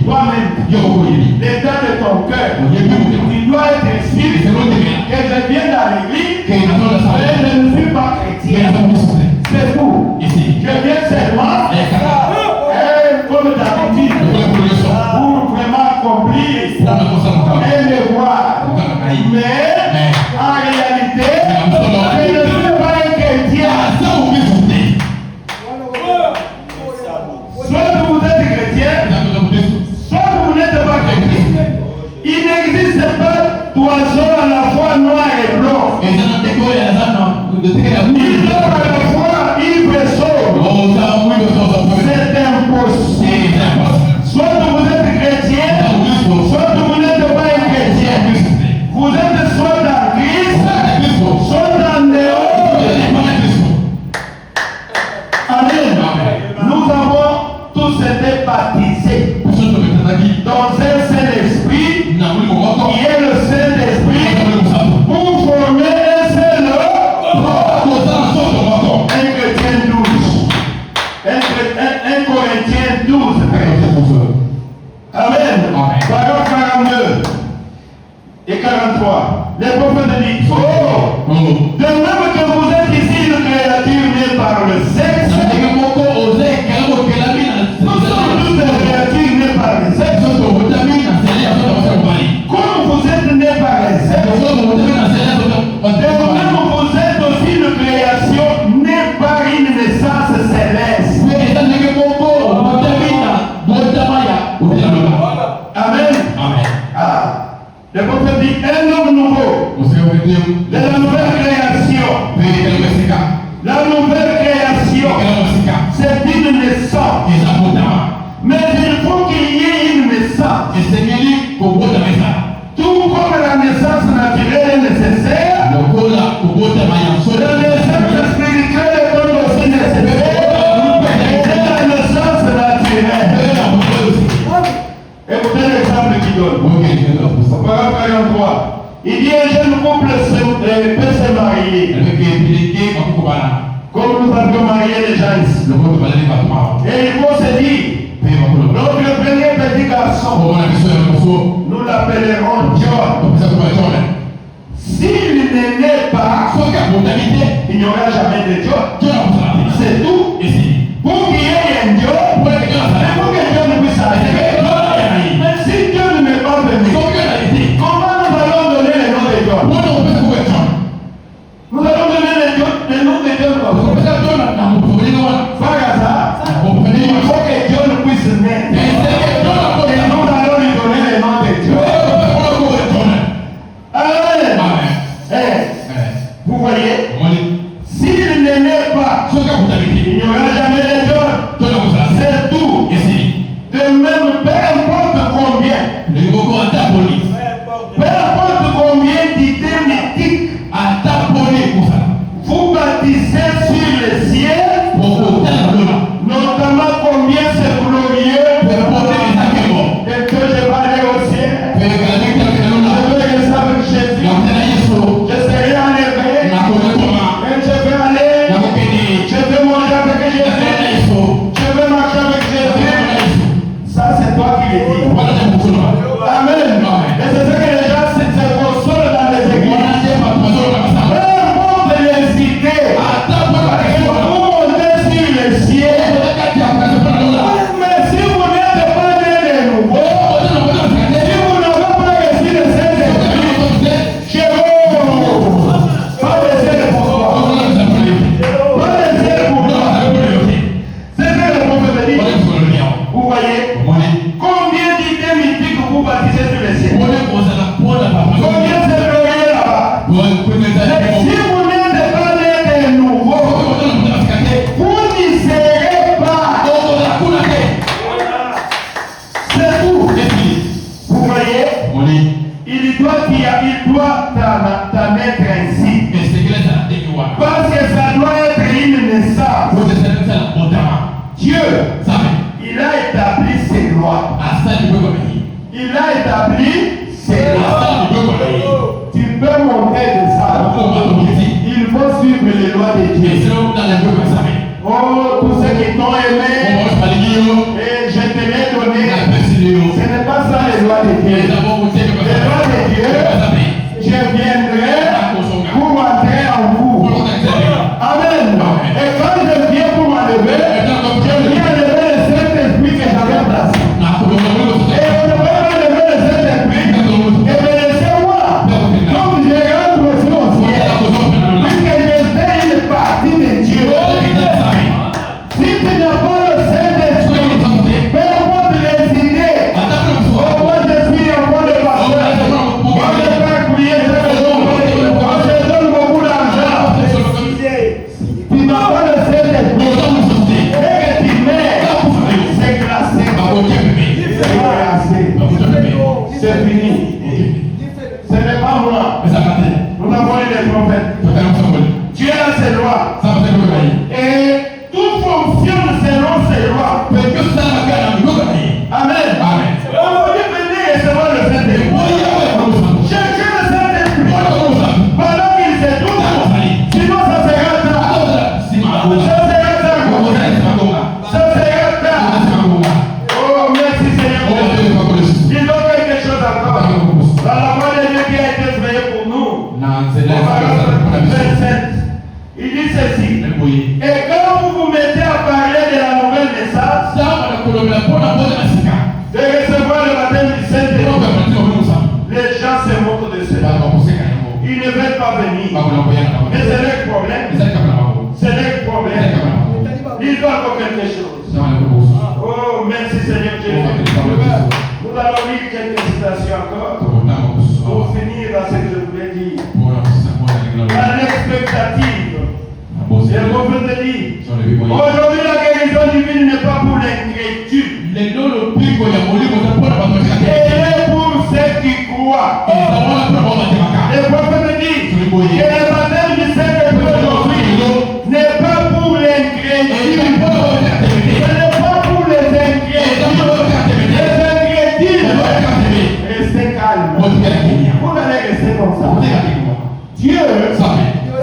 Toi-même. L'état de ton cœur. Tu dois être sûr que je viens dans l'église et je ne suis pas chrétien. C'est tout. Je viens seulement comme d'habitude pour vraiment accomplir et le voir. Mais en réalité, je ne suis pas un chrétien. Soit vous êtes chrétien, soit vous n'êtes pas chrétien. Il n'existe pas d'oiseau à la fois noir et blanc. Il est à la fois ivre et sobre. C'est impossible. Soit vous êtes chrétien, soit vous n'êtes pas un chrétien. Vous êtes soit dans Christ, soit dans dehors. Amen. Nous avons tous été baptisés dans un Saint-Esprit qui est le Saint-Esprit pour former un seul homme. 1 Corinthiens 12. Amen. Parole 42 et 43. Les prophètes disent, oh, de même que vous êtes ici une créature née par le sexe, nous sommes tous des créatures nées par le sexe. Comme vous êtes nés par le sexe, de même vous êtes aussi une création née par une naissance céleste. Amen. Ah. Le prophète dit un homme nouveau. De la nouvelle création. La nouvelle création, c'est une naissance. Mais il faut qu'il y ait une naissance. Tout comme la naissance naturelle est nécessaire, la naissance spirituelle est aussi nécessaire. C'est la naissance naturelle. Écoutez l'exemple qu'il donne. Parole 43. Il dit un jeune couple peut se marier. Comme nous avons marié les gens ici. Et il faut se dire, notre premier petit garçon, nous l'appellerons John. S'il n'est né pas, il n'y aura jamais de John. C'est tout. Pour qu'il y ait un John, il faut que John puisse arriver. Mais si John ne m'est pas venu, comment nous allons donner le nom de John? Nous allons donner le nom de John. Par hasard, il faut que John puisse naître. Et nous allons lui donner le nom de John. Amen. Vous voyez, s'il n'est pas ta naître ainsi. Mais c'est que là, ça a été quoi? Parce que ça doit être une naissance. Vous êtes là, notamment. Dieu, Ça fait. il a établi ses lois. À ça, tu peux connaître. Il a établi ses À lois. ça, tu peux connaître. Tu peux monter de ça. Il faut suivre les lois de Et Dieu. sinon, dans la gueule, ça fait. Oh, tous ceux qui t'ont aimé, On va se dire, et je te l'ai donné. la personne, Ce n'est pas ça les lois de Dieu. les avons voté comme Les lois ça. de Dieu, Ça fait. je viendrai pour entrer en vous. Pour l'organiser. Amen. Et quand je viens pour m'enlever, je viens enlever le Saint-Esprit que j'avais placé. Et on ne peut pas enlever le Saint-Esprit et me laisser moi. Comme je rentre aussi au ciel, puisque je fais une partie de Dieu. Si tu n'as pas le Saint-Esprit, peu importe les idées, moi je suis un bon de pasteur. Moi je peux prier chaque jour. Moi je donne beaucoup d'argent. Tu n'as pas le Saint-Esprit. Et que tu mets, c'est glacé. C'est glacé. C'est fini. Ce n'est pas moi. Nous avons eu des prophètes. Dieu a ses lois. Et tout fonctionne selon ses lois. Amen. On va venir recevoir le Saint-Esprit. Cherchez le Saint-Esprit. Pendant qu'il se trouve. Sinon ça sera tard. Ça sera tard. Ça sera tard. Oh, merci Seigneur. Disons quelque chose encore. Dans la voix de Dieu qui a été créée pour nous. Au 27, il dit ceci. Et quand vous vous mettez à parler de la nouvelle naissance, de recevoir le baptême du Saint-Esprit, les gens se moquent de cela. Ils ne veulent pas venir. Mais c'est leur problème. C'est leur problème. Ils doivent encore quelque chose. Oh, merci Seigneur Jésus. Nous allons lire quelques citations encore pour finir dans ce que je voulais dire. À l'expectative. C'est le prophète dit. Aujourd'hui, la guérison divine n'est pas pour l'inquiétude. Elle est pour ceux qui croient. Le prophète dit que le baptême du Saint-Esprit aujourd'hui n'est pas pour l'inquiétude. Ce n'est pas pour les inquiétudes. Les inquiétudes. Restez calme. Vous allez rester comme ça. Dieu,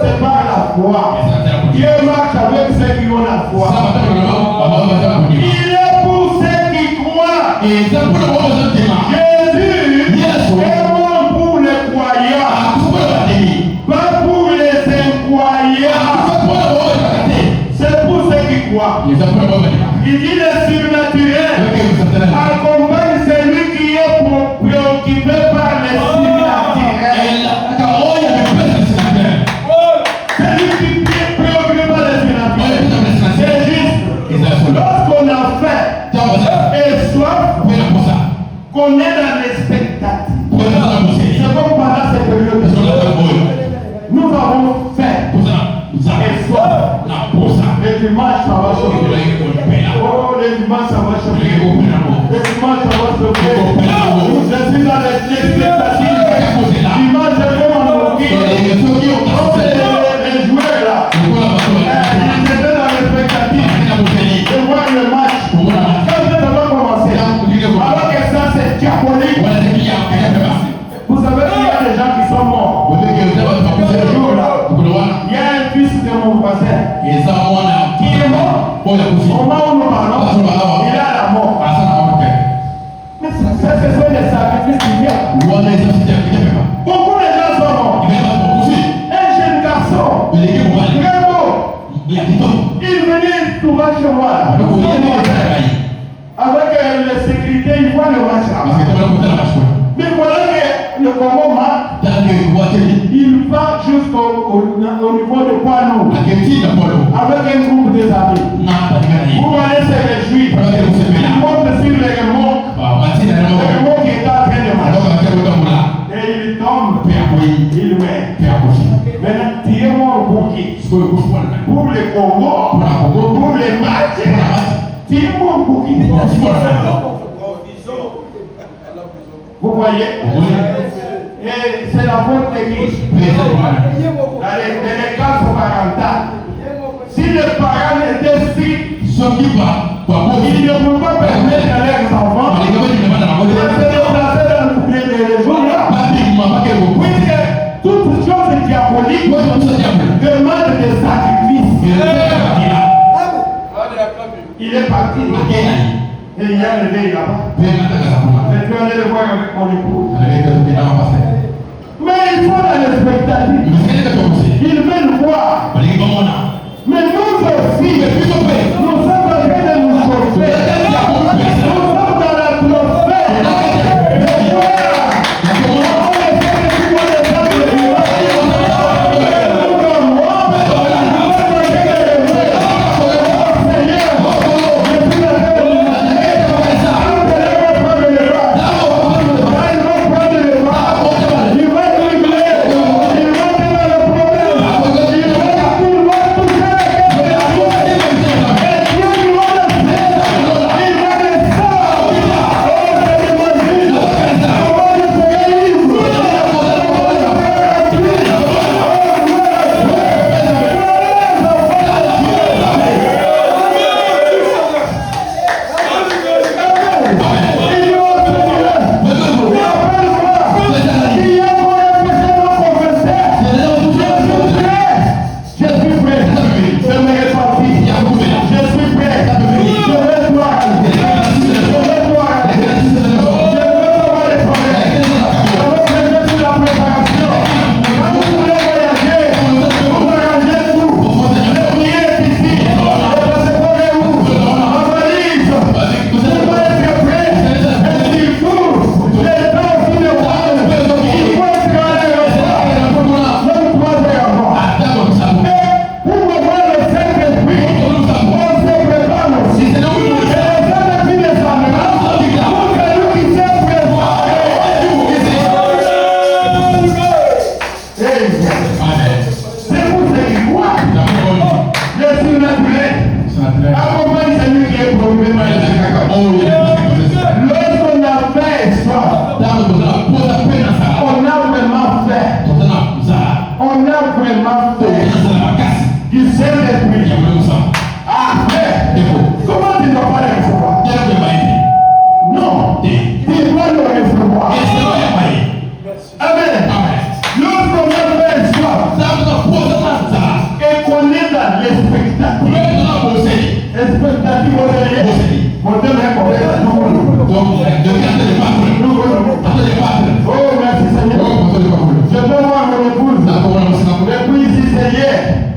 c'est par la foi. Dieu marche avec ceux qui ont la foi. Il est pour ceux qui croient. Jésus est mort pour les croyants, pas pour les incroyants. C'est pour ceux qui croient. Il dit le surnaturel accompagne celui qui est préoccupé par les surnaturels. Celui qui est préoccupé par les surnaturels. C'est juste. Lorsqu'on a faim et soif, qu'on est dans l'expectative. C'est comme pendant cette période. Nous avons faim et soif. Le dimanche, ça va chauffer. Oh, le dimanche, ça va chauffer. Le dimanche, ça va chauffer. Je suis dans l'expectative. Dimanche, je vais m'en occuper. Les joueurs là. Ils étaient dans l'expectative de voir le match. Quand ça va commencer, alors que ça c'est diabolique. Vous savez qu'il y a des gens qui sont morts. Ce jour-là, il y a un fils de mon voisin qui est mort. Au moment où nous parlons, il est à la mort. Mais ça, ce sont des sacrifices qui viennent. Beaucoup de gens sont morts. Un jeune garçon, très beau, il venait tout voir chez moi. Avec la sécurité, il voit le match là. Mais voilà que le Congo marque, il part jusqu'au niveau de Poinou avec un groupe des amis. Vous allez se réjouir. Il monte sur les remorques qui est en train de marcher. Et il tombe, il meurt. Maintenant, tirez-moi au bouquet. Pour le Congo, pour les matchs, tirez-moi au bouquet. Vous voyez? Et c'est la faute de qui? Allez, dans les cas parentaux. Si les parents étaient stricts, ils ne peuvent pas permettre à leurs enfants de se déplacer dans le pays de l'église. Puisque toute chose diabolique demande des sacrifices. Il est parti. Et il y a levé là-bas. Je vais aller le voir avec mon époux. Mais il faut dans l'expectative. Il veut le voir. Mais nous aussi, nous sommes en train de nous chauffer. Nous sommes dans l'atmosphère.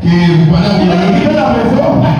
Que vous parlez à la maison.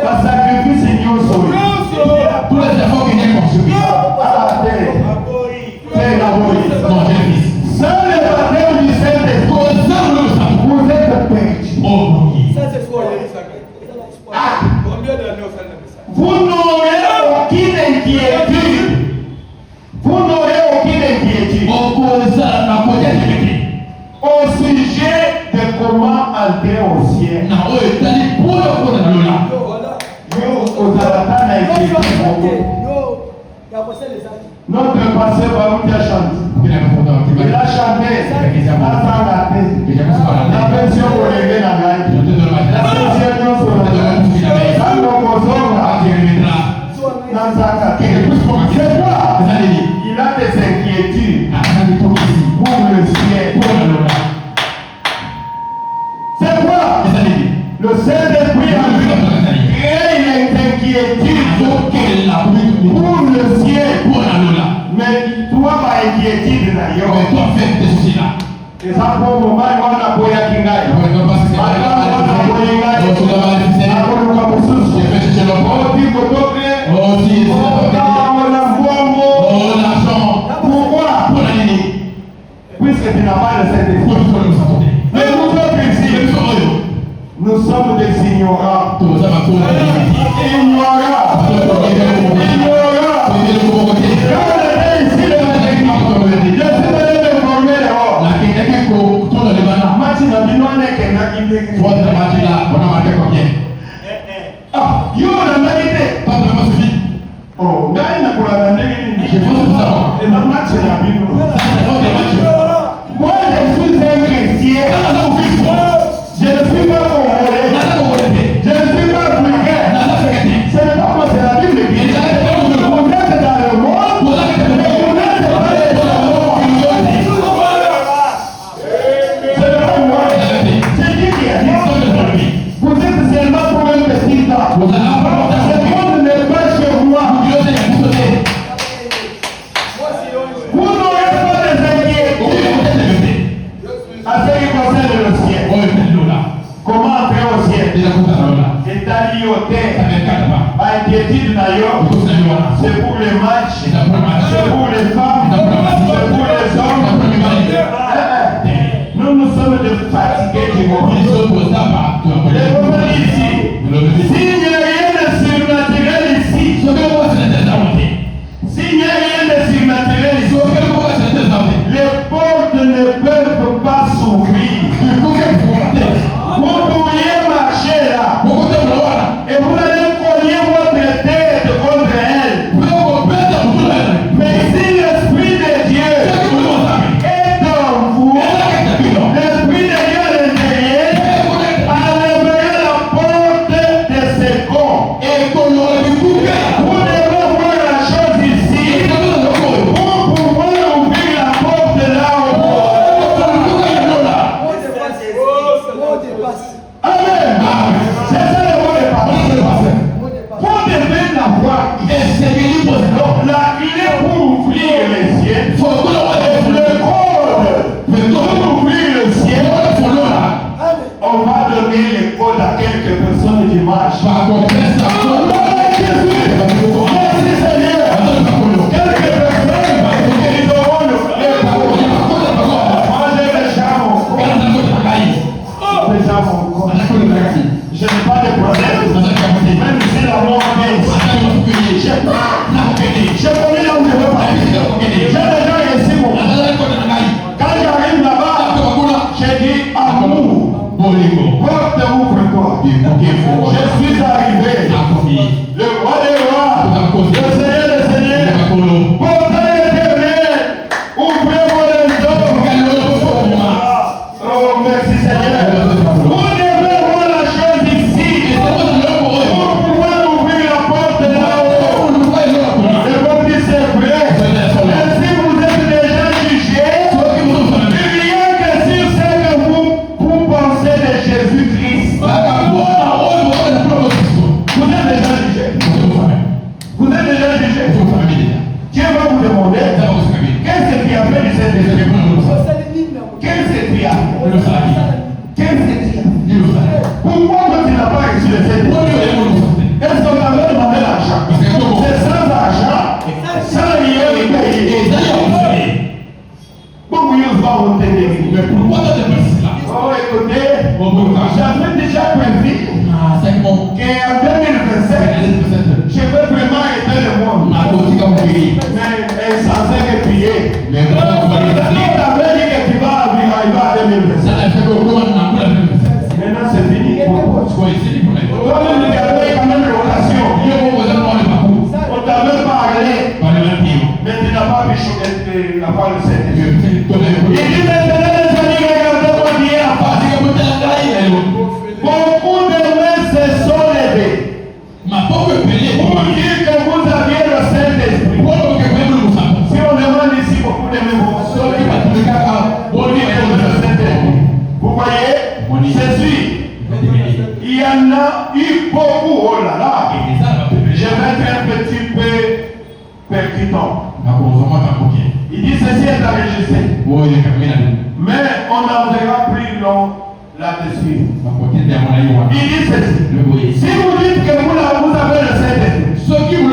Par sacrifice, Seigneur, sauvé. Tous les efforts que j'ai construits. Ah, terre. Terre laborieuse. Non, j'ai fils. Sans le baptême du Saint-Esprit, vous êtes perdus. Oh, oui. Vous n'aurez aucune inquiétude. Vous n'aurez aucune inquiétude au sujet de comment entrer au ciel. Notre pasteur Baruch a chanté. Il a chanté la version relevée dans la il a des inquiétudes pour le ciel. C'est quoi? Le Saint-Esprit a créé une inquiétude pour le ciel. Mais toi, ma inquiétude d'ailleurs. Et ça pour le moment, on a beau y aller. Pourquoi? Puisque tu n'as pas le Saint-Esprit. Mais nous autres ici, nous sommes des ignorants. Moi, je suis un chrétien. Je ne suis pas congolais. Je ne suis pas africain. Ce n'est pas moi, c'est la Bible qui dit. Vous êtes dans le monde, mais vous n'êtes pas dans le monde. C'est pas moi. C'est qui a dit? Vous êtes seulement pour un petit temps. Ce monde n'est pas chez moi. Vous n'aurez pas des inquiétudes à ce qui concerne le ciel. Comment entrer au ciel? C'est-à-dire au terre. Inquiétude d'ailleurs, c'est pour les matchs, c'est pour les femmes, c'est pour les hommes. Nous, nous sommes des fatigués du monde. Les pauvres ici, s'il n'y a rien de surnaturel ici, s'il n'y a rien de surnaturel ici, les portes ne peuvent pas s'ouvrir. Vous pourriez marcher là, et vous allez cogner votre tête contre elle. Mais si l'Esprit de Dieu est en vous, l'Esprit de Dieu à l'intérieur, enlèvera la porte de secondes. Vous devez voir la chose ici pour pouvoir ouvrir la porte là-haut. Amen. C'est ça le mot de passe. Vous devez l'avoir. La clé pour ouvrir les cieux, le code pour ouvrir le ciel. On va donner les codes à quelques personnes dimanche. Merci Seigneur. Quelques personnes, ils auront le clé. Moi j'ai déjà mon corps. Déjà mon corps. Je n'ai pas de problème. Même si la mort baisse. Je connais là où je veux partir. J'ai déjà réussi mon corps. Quand j'arrive là-bas, j'ai dit amour. Porte ouvre-toi. Je suis arrivé. Pour dire que vous aviez le Saint-Esprit. Si on demande ici beaucoup de vous voyez, Jésus, il y en a eu beaucoup, oh là là. Je vais être un petit peu percutant. Il dit ceci est enregistré. Mais on en verra plus long là-dessus. Il dit ceci. Si vous dites que vous avez le Saint-Esprit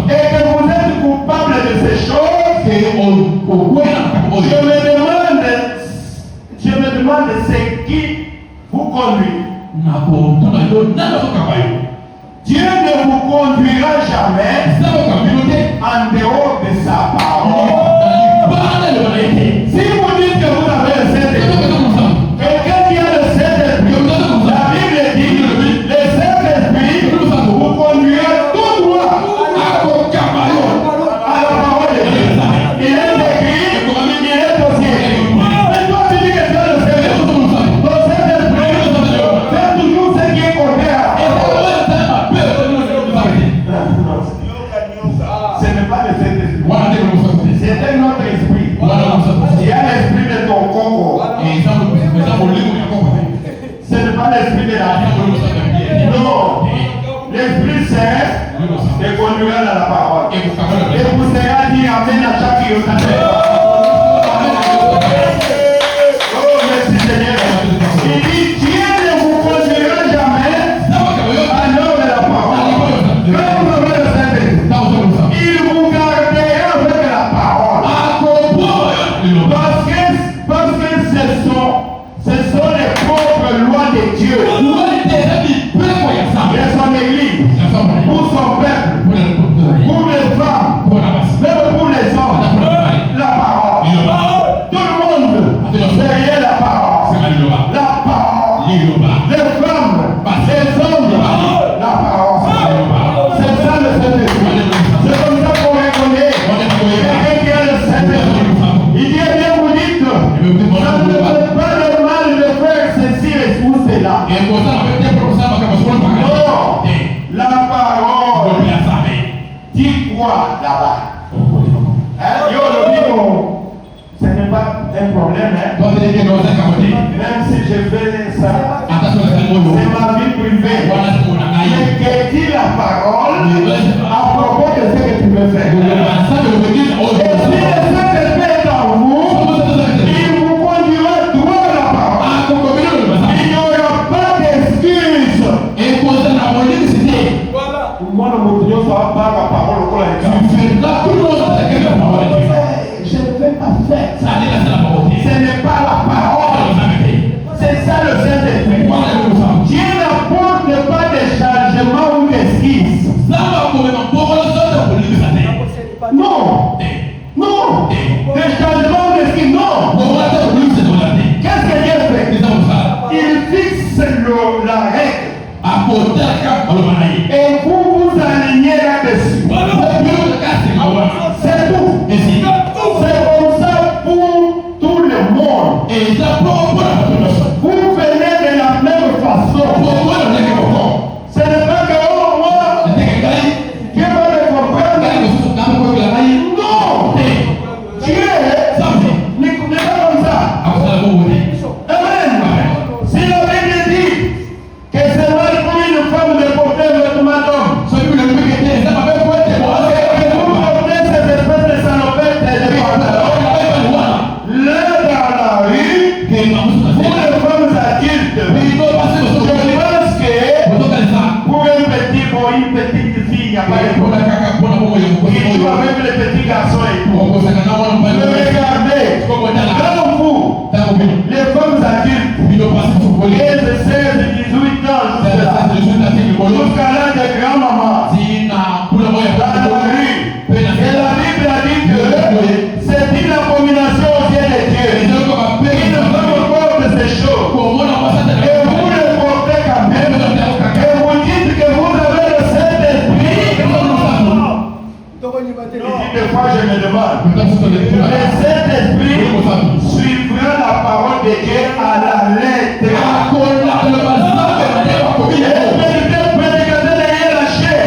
et que vous êtes coupable de ces choses, je me demande c'est qui vous conduit. Dieu ne vous conduira jamais en dehors de sa parole. Si vous dites que vous avez le Saint-Esprit, quelqu'un qui a le Saint-Esprit, la Bible dit le Saint-Esprit vous conduira tout droit à la parole de Dieu. Il est écrit, il est aussi écrit. Mais toi tu dis que tu as le Saint-Esprit. Ton Saint-Esprit fait toujours ce qui est contraire. Ce n'est pas le Saint-Esprit. C'est un autre esprit. Il y a l'esprit de ton corps. Ce n'est pas l'esprit de la vie. Non. L'Esprit Saint te conduira dans la parole. Et vous serez dit Amen à chaque occasion. Oh, merci Seigneur. Il dit Dieu ne vous conduira jamais en dehors de la parole. Quand vous avez le Saint-Esprit, il vous gardera avec la parole. Parce que ce sont les propres lois de Dieu. De son église, pour son peuple, pour les femmes, même pour les hommes. La parole. Tout le monde derrière la parole. La parole. Les femmes, les hommes, la parole. C'est ça le Saint-Esprit. C'est comme ça qu'on reconnaît quelqu'un qui a le Saint-Esprit. Il dit bien vous dites, ça ne fait pas le mal de faire ceci et tout cela. Non, la parole dit quoi là-bas? Ce n'est pas un problème, hein? Même si je fais ça, c'est ma vie privée. Mais que dit la parole à propos de ce que tu veux faire? Et si le Saint-Esprit est en vous, il vous conduira droit à la parole. Il n'y aura pas d'excuses. Moi, le mot de ça va pas la parole au collège. Je ne vais pas faire ça. Ce n'est pas la parole. C'est ça le Saint-Esprit. Dieu n'apporte pas de changement ou d'esquisse. Non. Non. De changement ou d'esquisse, non. Qu'est-ce que Dieu fait? Il fixe la règle. Et vous vous alignez là-dessus. C'est tout. C'est comme ça pour tout le monde. Vous venez de la même façon. Ce n'est pas que moi, Dieu va me comprendre. Non. Dieu n'est pas comme ça. Amen. Si la Bible dit que c'est mal pour une femme de porter un vêtement d'homme, que vous portez cette espèce de salopette et de pantalon, là dans la rue, pour les femmes adultes, je pense que pour un petit boy, une petite fille, il n'y a pas de problème. Il joue avec les petits garçons et tout. Regardez, comme vous, les femmes adultes, 15, 16, 18 ans, jusqu'à l'âge de grand-maman, dans la rue. Et la Bible a dit que c'est une abomination aux yeux de Dieu. Il ne peut pas de ces choses. Et vous les portez quand même. Et vous dites que vous avez le Saint-Esprit. Des fois je me demande, le Saint-Esprit suivra la parole de Dieu à la lettre. Et prédicateur derrière la chair.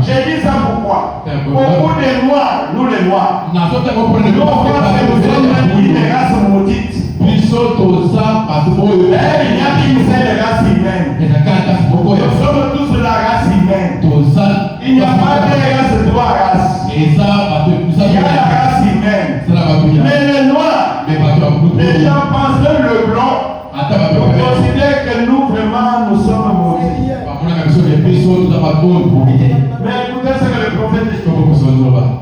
J'ai dit ça pourquoi? Beaucoup de noirs, nous les noirs, nous pensons que nous sommes une race maudite. Il n'y a qu'une seule race humaine. Nous sommes tous de la race humaine. Il n'y a pas de race, trois races. Il y a la race humaine. Mais les noirs, les gens pensent que le blanc, nous considèrent que nous vraiment nous sommes maudits. Mais écoutez ce que le prophète dit.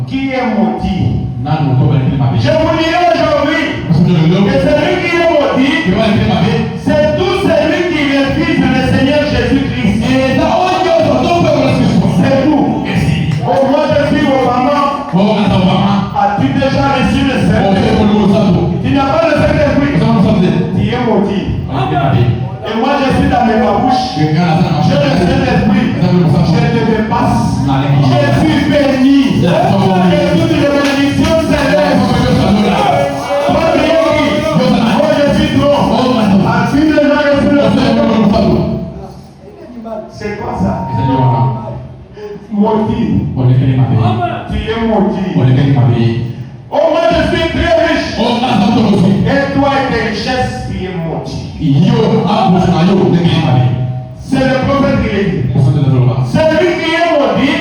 Qui est maudit? Je vous dirai aujourd'hui que celui qui est maudit, c'est tout celui qui refuse le Seigneur Jésus-Christ. C'est tout. Oh, moi je suis au maman. As-tu déjà reçu le Seigneur? Tu n'as pas le Saint-Esprit. Tu es maudit. Et moi je suis dans ma bouche. Je le Saint-Esprit. Je te dépasse. Je suis béni. Et toutes les bénédictions célestes. Moi je suis trop. As-tu déjà reçu le Seigneur? C'est quoi ça? Maudit. Tu es maudit. Oh, moi je suis très riche. Et toi et tes richesses, tu es maudit. C'est le prophète qui l'a dit. Celui qui est maudit,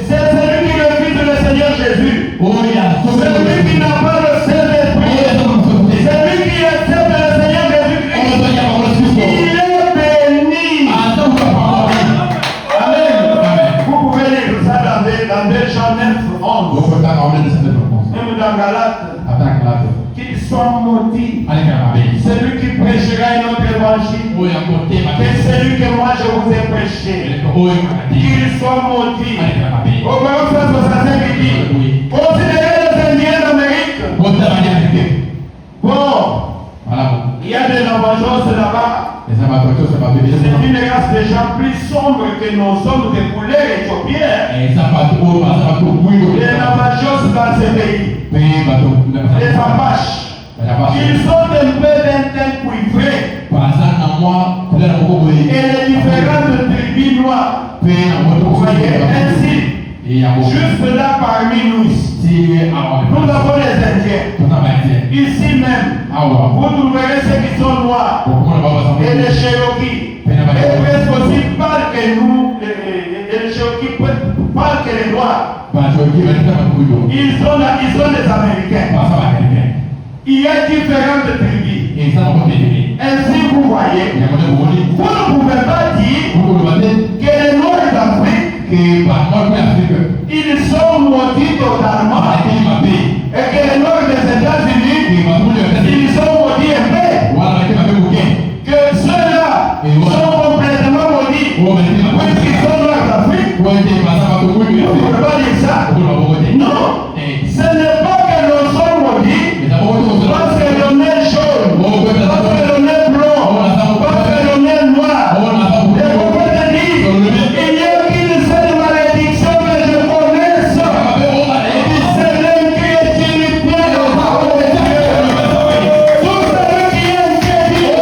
c'est celui qui refuse le Seigneur Jésus. Celui qui n'a pas le Saint-Esprit. Celui qui accepte le Seigneur Jésus-Christ. Il est béni. Amen. Vous pouvez lire ça dans 2 Jean 9, 11. Même dans Galates. Qu'ils soient maudits. Celui qui prêchera un autre évangile que celui que moi je vous ai prêché. Qu'il soit maudit. Au verset 65 il dit, considérez les Indiens d'Amérique. Bon, il y a des Navajos là-bas. C'est une race de gens plus sombres que nos hommes de couleur éthiopienne. Les Navajos dans ce pays. Les Apaches. Ils sont un peu d'un teint cuivré. Et les différentes tribus noires. Vous voyez, ainsi, juste là parmi nous, nous avons les Indiens. Ici même, vous trouverez ceux qui sont noirs. Et les Cherokees. Et presque aussi parlent que nous. Et les Cherokees parlent que les noirs. Ils sont des Américains. Il y a différentes tribus. Ainsi, vous voyez, vous ne pouvez pas dire que les Noirs d'Afrique, ils sont maudits totalement. Et que les Noirs des États-Unis, ils sont maudits un peu. Que ceux-là sont complètement maudits. Puisqu'ils sont Noirs d'Afrique. Vous ne pouvez pas dire ça. Non. Ce n'est pas que nous sommes maudits. Parce que l'on est jaune, parce que l'on est blanc, parce que l'on est noir. Et vous pouvez dire, il n'y a qu'une seule malédiction que je connaisse. C'est l'inquiétude de la parole de Dieu. Tout celui qui est inquiétude,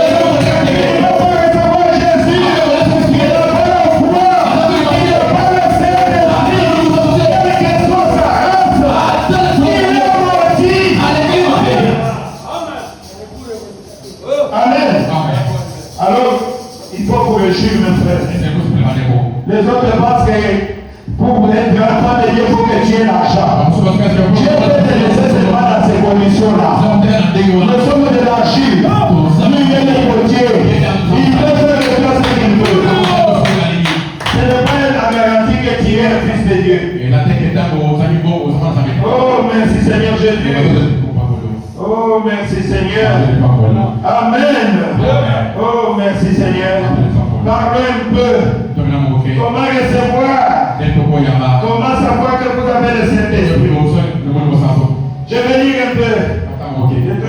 il n'a pas recevoir Jésus, il n'a pas la foi, il n'a pas le Saint-Esprit, quelle que soit sa race, il est maudit. Amen. Alors, il faut corriger mes frères. Les autres pensent que pour être enfant de Dieu, il faut que tu aies l'argent. Dieu peut te laisser seulement dans ces conditions-là. Nous sommes de l'argile. Nous viens de côté. Il peut faire le place qu'il veut. Ce n'est pas la garantie que tu es le Fils de Dieu. Oh, merci Seigneur Jésus. Oh, merci Seigneur. Amen. Oh, merci Seigneur. Parlez un peu. Comment recevoir? Comment savoir que vous avez le Saint-Esprit? Je vais lire un peu.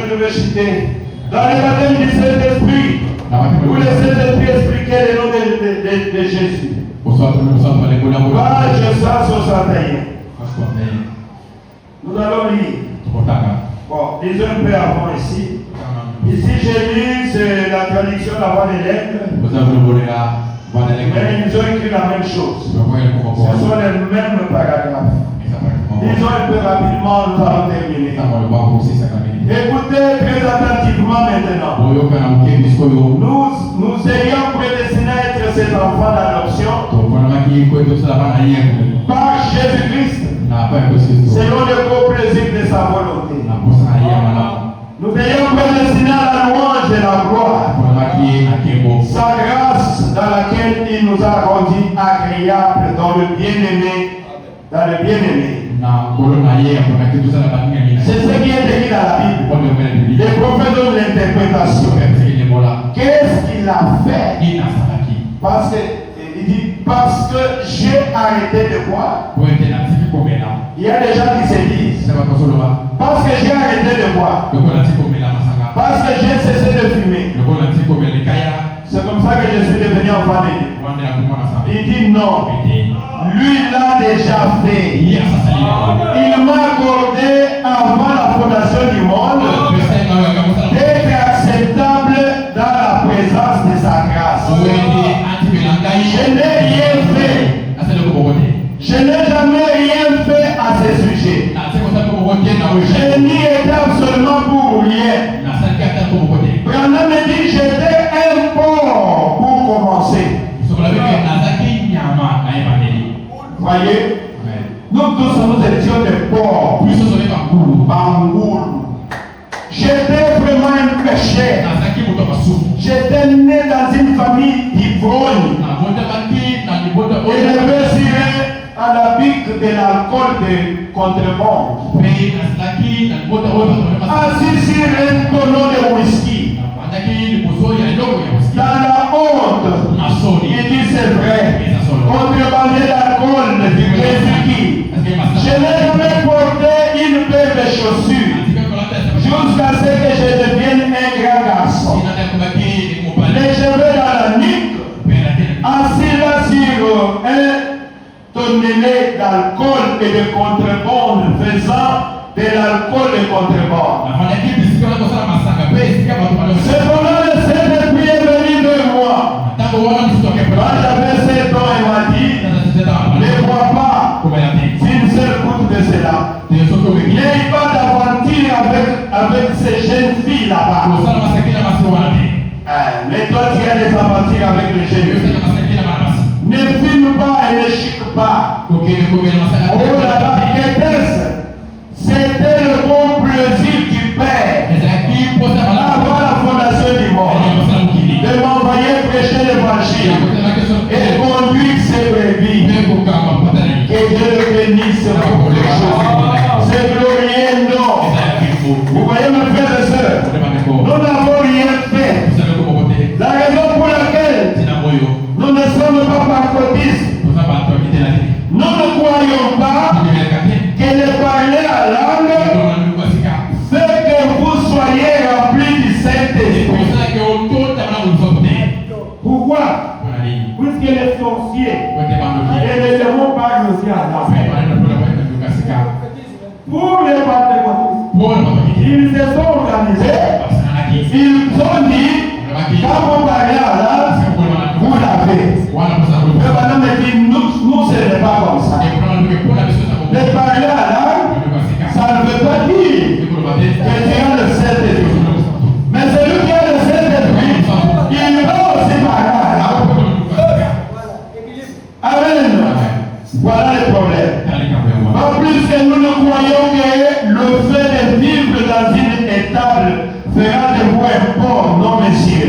Je vais citer. Dans le baptême du Saint-Esprit, où le Saint-Esprit expliquait le nom de Jésus. Page 161. Nous allons lire. Bon, lisons un peu avant ici. Ici, j'ai lu, c'est la traduction de la voix des lettres. Mais ils ont écrit la même chose. Ce sont les mêmes paragraphes. Disons un peu rapidement, nous allons terminer. Écoutez très attentivement maintenant. Nous ayons prédestiné à être ces enfants d'adoption par Jésus-Christ, selon le beau plaisir de sa volonté. Nous ayons prédestiné à la louange et la gloire, sa grâce dans laquelle il nous a rendus agréables dans le bien-aimé, C'est ce qui est écrit dans la Bible. Les prophètes donnent l'interprétation. Qu'est-ce qu'il a fait? Parce que j'ai arrêté de boire. Il y a des gens qui se disent, parce que j'ai arrêté de boire, parce que j'ai cessé de fumer, c'est comme ça que je suis devenu enfant de Dieu. Il dit non. Lui l'a déjà fait. Il m'a accordé avant la fondation du monde d'être acceptable dans la présence de sa grâce. Je n'ai rien fait. Je n'ai jamais rien fait à ce sujet. Je n'y étais absolument pour rien. Branham me dit j'étais un porc pour commencer. Voyez, nous tous nous étions des porcs. Bangoul. J'étais vraiment un pécheur. J'étais né dans une famille d'ivrognes. Élevé sur à la pique de l'alcool de contrebande. Assis sur un tonneau de whisky. Dans la honte, il dit c'est vrai. Contrebandier d'alcool, du whisky. Je n'ai jamais porté une paire de chaussures jusqu'à ce que je devienne un grand garçon. Les cheveux dans la nuque, assis là sur un tonnelet d'alcool et de contrebande, faisant de l'alcool et contrebande. Cependant, le Saint-Esprit est venu de moi. Quand j'avais 7 ans, il m'a dit, ne bois pas une seule goutte de cela. N'aie pas d'aventure avec ces jeunes filles là-bas. Mais toi, tu as des aventures avec les jeunes filles. Ne fume pas et ne chique pas. Oh là-bas, qu'était-ce? C'était le bon plaisir du Père avant la fondation du monde de m'envoyer prêcher l'évangile et conduire ses brebis. Que Dieu le bénisse pour les choses. C'est glorieux, non? Vous voyez, mes frères et sœurs, nous n'avons rien fait. La raison pour laquelle nous ne sommes pas pentecôtistes, nous ne croyons pas que le parler à langue fait que vous soyez remplis du Saint-Esprit. Pourquoi? Puisque les sorciers et les démons parlent aussi à langue. Pour les pentecôtistes, ils se sont organisés. Ils ont dit, quand vous parlez à langue, vous l'avez. Mais maintenant, nous, ce n'est pas comme ça. De parler à langue, ça ne veut pas dire que tu as le Saint-Esprit. Mais celui qui a le Saint-Esprit, il va aussi parler à langue. Amen. Voilà le problème. En plus que nous ne croyons que le fait de vivre dans une étable fera de vous un bon non monsieur.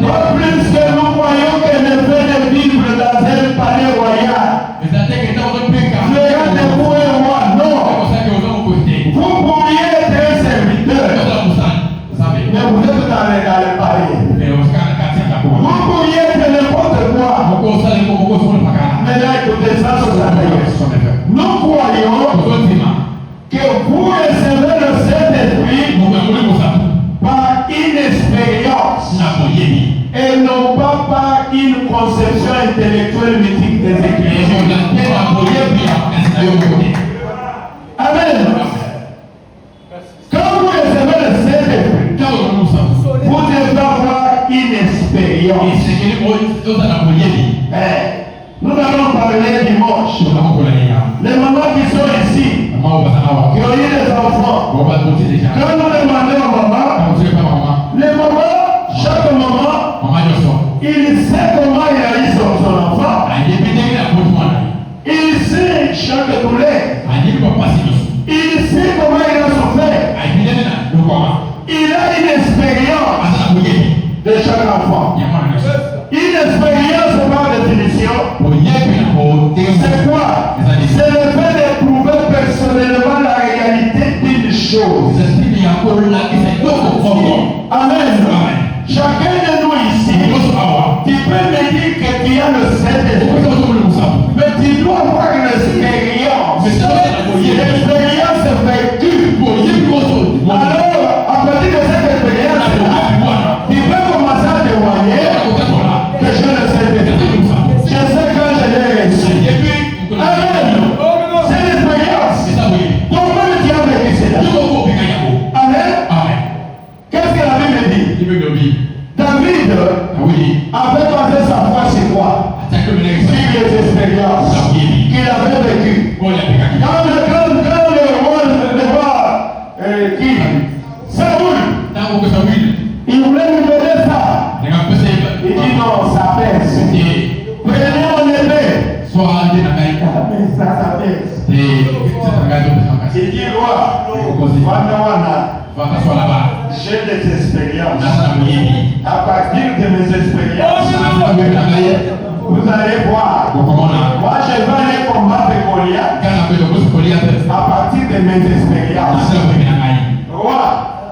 En plus que nous croyons que le fait de vivre dans un palais royal fera de vous un roi. Non. Vous pourriez être un serviteur, mais vous êtes dans le palais. Vous pourriez être n'importe quoi. Mais là, écoutez ça, nous croyons que vous recevez le Saint-Esprit par une expérience et non pas par une conception intellectuelle mythique des Écritures. Amen. Quand vous recevez le Saint-Esprit, vous devez avoir une expérience. expérience. Nous allons parler dimanche. Les mamans qui sont ici, qui ont eu des enfants, quand nous demandons aux mamans, les mamans, chaque maman, il sait comment il a eu son enfant. Il sait chaque douleur. Il sait comment il a souffert. Il a une expérience de chaque enfant. Une expérience par définition, c'est quoi? C'est le fait d'éprouver personnellement la réalité d'une chose. Amen. Chacun de nous ici, tu peux me dire que tu as le Saint-Esprit, mais tu dois avoir une expérience. L'expérience vécue. Alors, à partir de cette expérience, tu peux commencer à témoigner que je le sais. Je sais quand je l'ai reçu. Amen. C'est l'expérience. Comment tu as vécu cela? Amen. Qu'est-ce que la Bible dit? David avait basé sa foi sur quoi? Sur les expériences qu'il avait vécues. Quand le roi Saoul, il voulait lui donner ça. Il dit non, ça pèse. Prenez mon épée. Ça pèse. Il dit roi, j'ai des expériences. À partir de mes expériences, vous allez voir. Moi, je vais aller combattre Goliath à partir de mes expériences. Roi,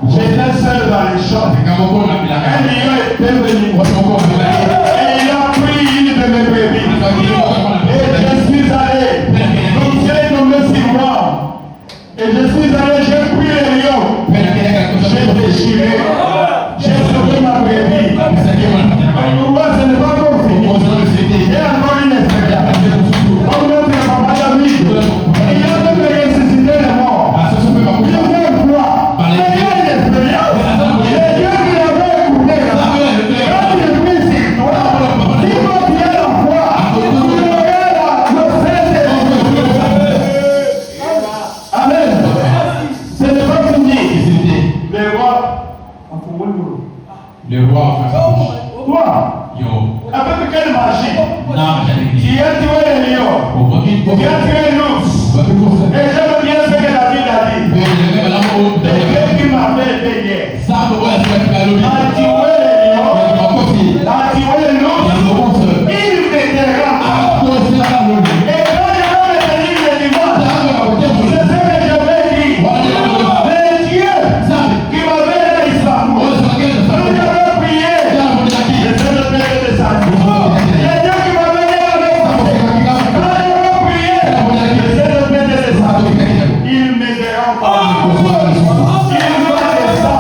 j'étais seul dans les champs. Un lion était venu. Et il a pris une de mes brebis. Et je suis allé. Donc j'ai tombé sur moi. Et je suis allé, j'ai pris le lion. J'ai déchiré. J'ai sauvé ma brebis. Pourquoi ce n'est pas encore fini? J'ai encore une expérience. On me fait papa David. Il a même ressuscité les morts. Plusieurs fois. Il y a une expérience. Et Dieu qui l'avait écouté. Quand il est pris sur toi, il va bien la foi. Il aurait le Saint-Esprit. Amen. Ce n'est pas fini. Le roi a fait sa bouche. Toi, avec quelle magie? Tu as tué les lions. Tu as tué l'ours. Et j'aime bien ce que la Bible a dit. Quelqu'un qui m'a fait payer. A tué les lions. A tué l'ours. Il me dérange. Et quand je vais me tenir le dimanche, c'est ce que je vais dire. Mais Dieu qui m'avait donné l'islam, nous avons prié. Je sais le Père de sa vie. C'est Dieu qui m'a donné avec sa vie. Nous avons prié. Je sais le Père de sa vie. Il me dérange pas. Il va de ça.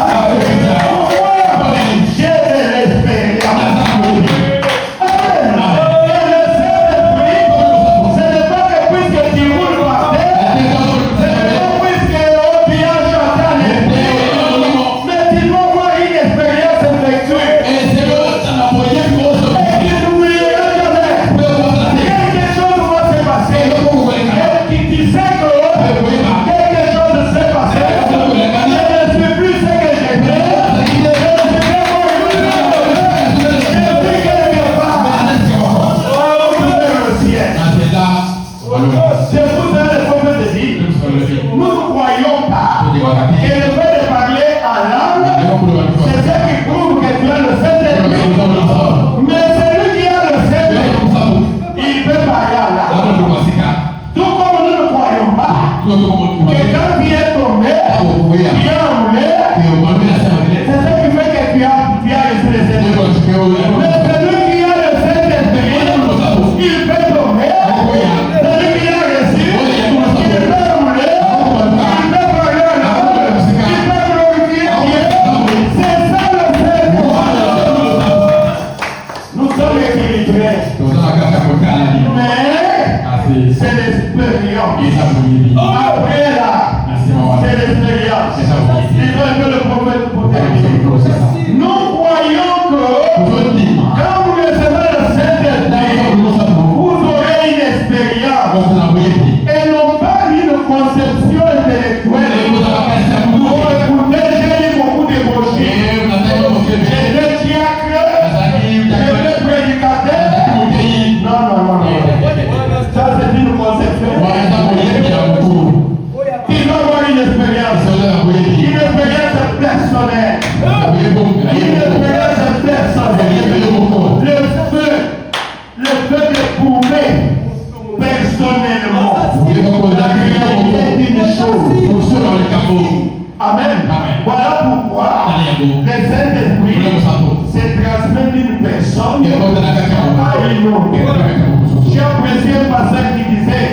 J'ai apprécié un passage qui disait,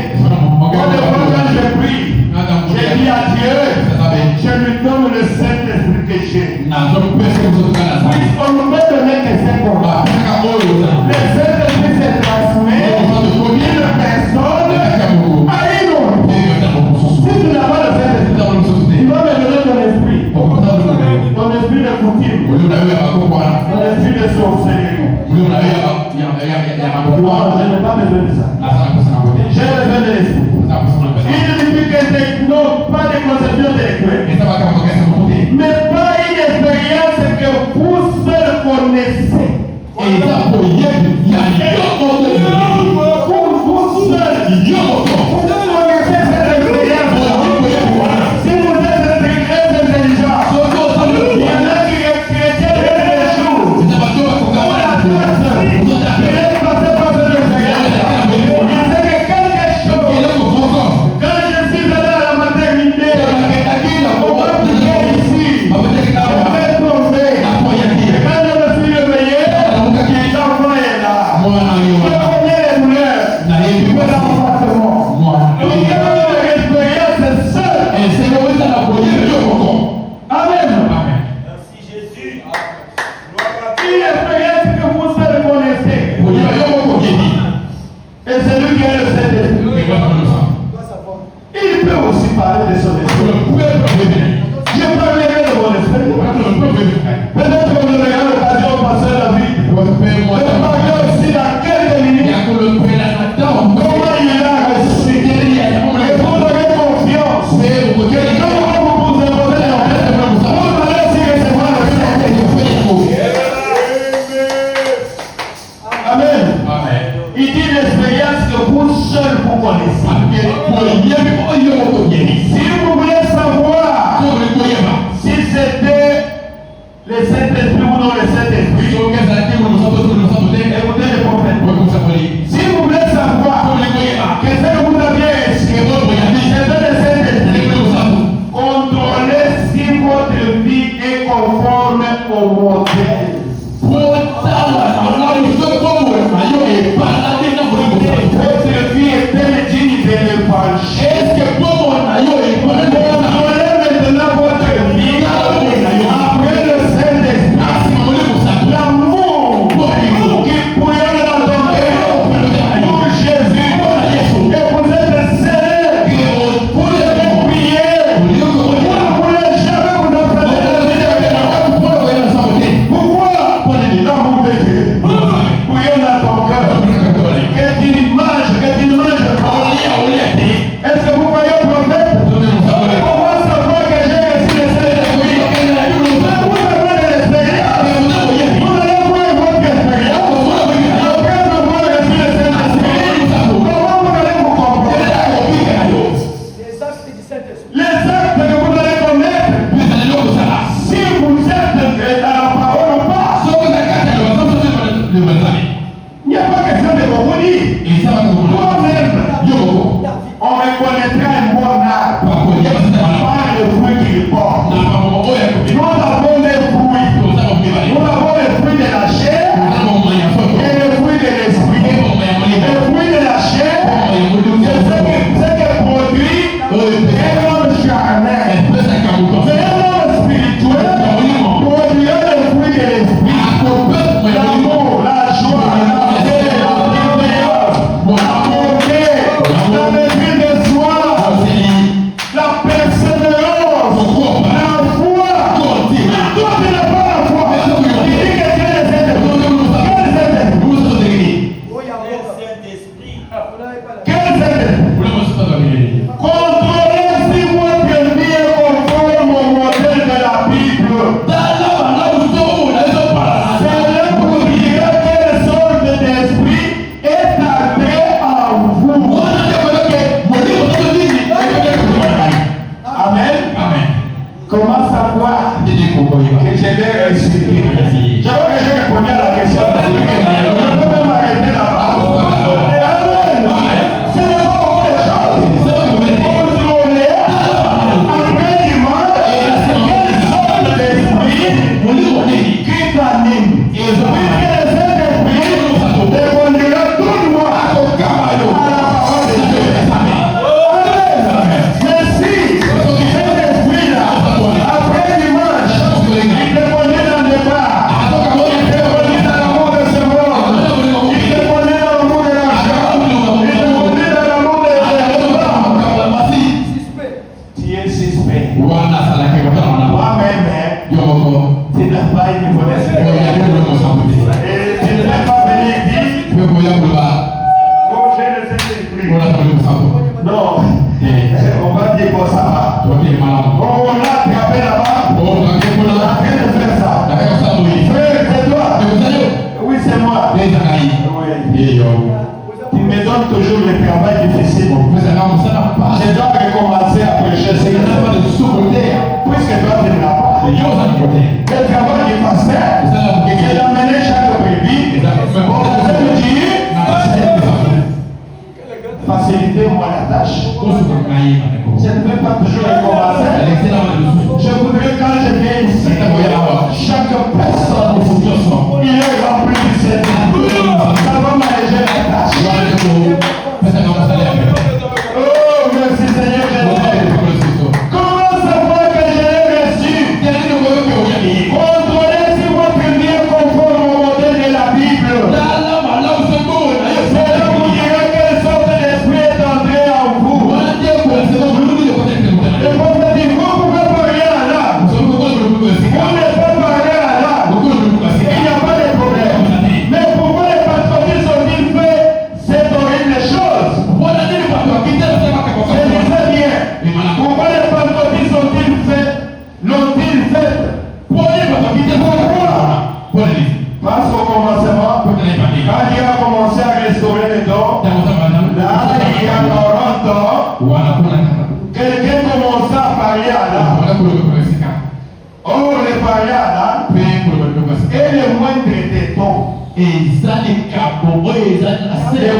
quand je prie, j'ai dit à Dieu, je lui donne le Saint-Esprit que j'ai. On ne peut donner que 5 ans. Le Saint-Esprit s'est transmis d'une personne à une autre. Si tu n'as pas le Saint-Esprit, il va me donner ton esprit. Ton esprit de coutume. Ton esprit de sorcellerie. Non, je n'ai pas besoin de ça. J'ai besoin de l'esprit. Il ne dit que non, pas de conception intellectuelle. Mais pas une expérience que vous seul connaissez. Vous seul. Connaissez cette expérience. Si vous êtes très intelligent, il y en a qui chrétiens de les jours. Il est passé par cette expérience. Il sait que quelque chose, quand je suis allé à la maternité, on va prier ici, on va tomber. Et quand je me suis réveillé, l'enfant est là. Je connais les douleurs, je peux l'embrassement. Donc, il y a une expérience seule. Amen. Merci Jésus. Une expérience que vous seul connaissez. Et c'est lui qui est le Saint-Esprit. Il peut aussi parler de son esprit. Je parlerai de mon esprit. Peut-être que vous aurez l'occasion de passer la vie. Je parlerai aussi dans quelques minutes. Comment il a reçu. Et vous aurez confiance. Que quand vous vous imposez en fait, vous allez aussi recevoir le Saint-Esprit. Oh, merci Seigneur Jésus. Comment savoir que je l'ai reçu? Contrôlez si votre vie est conforme au modèle de la Bible. C'est là vous direz quelle sorte d'esprit est entré en vous. Le prophète dit, vous pouvez parler à l'âme. Vous ne pouvez pas parler à l'âme. Il n'y a pas de problème. Mais pourquoi les patriotistes ont-ils fait cette horrible chose? Je disais bien. Pourquoi les patriotistes l'ont-ils fait? Pourquoi? Parce qu'au commencement, quand il a commencé à restaurer les dons, là, il y a 40 ans, quelqu'un commençait à parler à l'âme. Oh, les parler à l'âme, et le moindre des dons. Les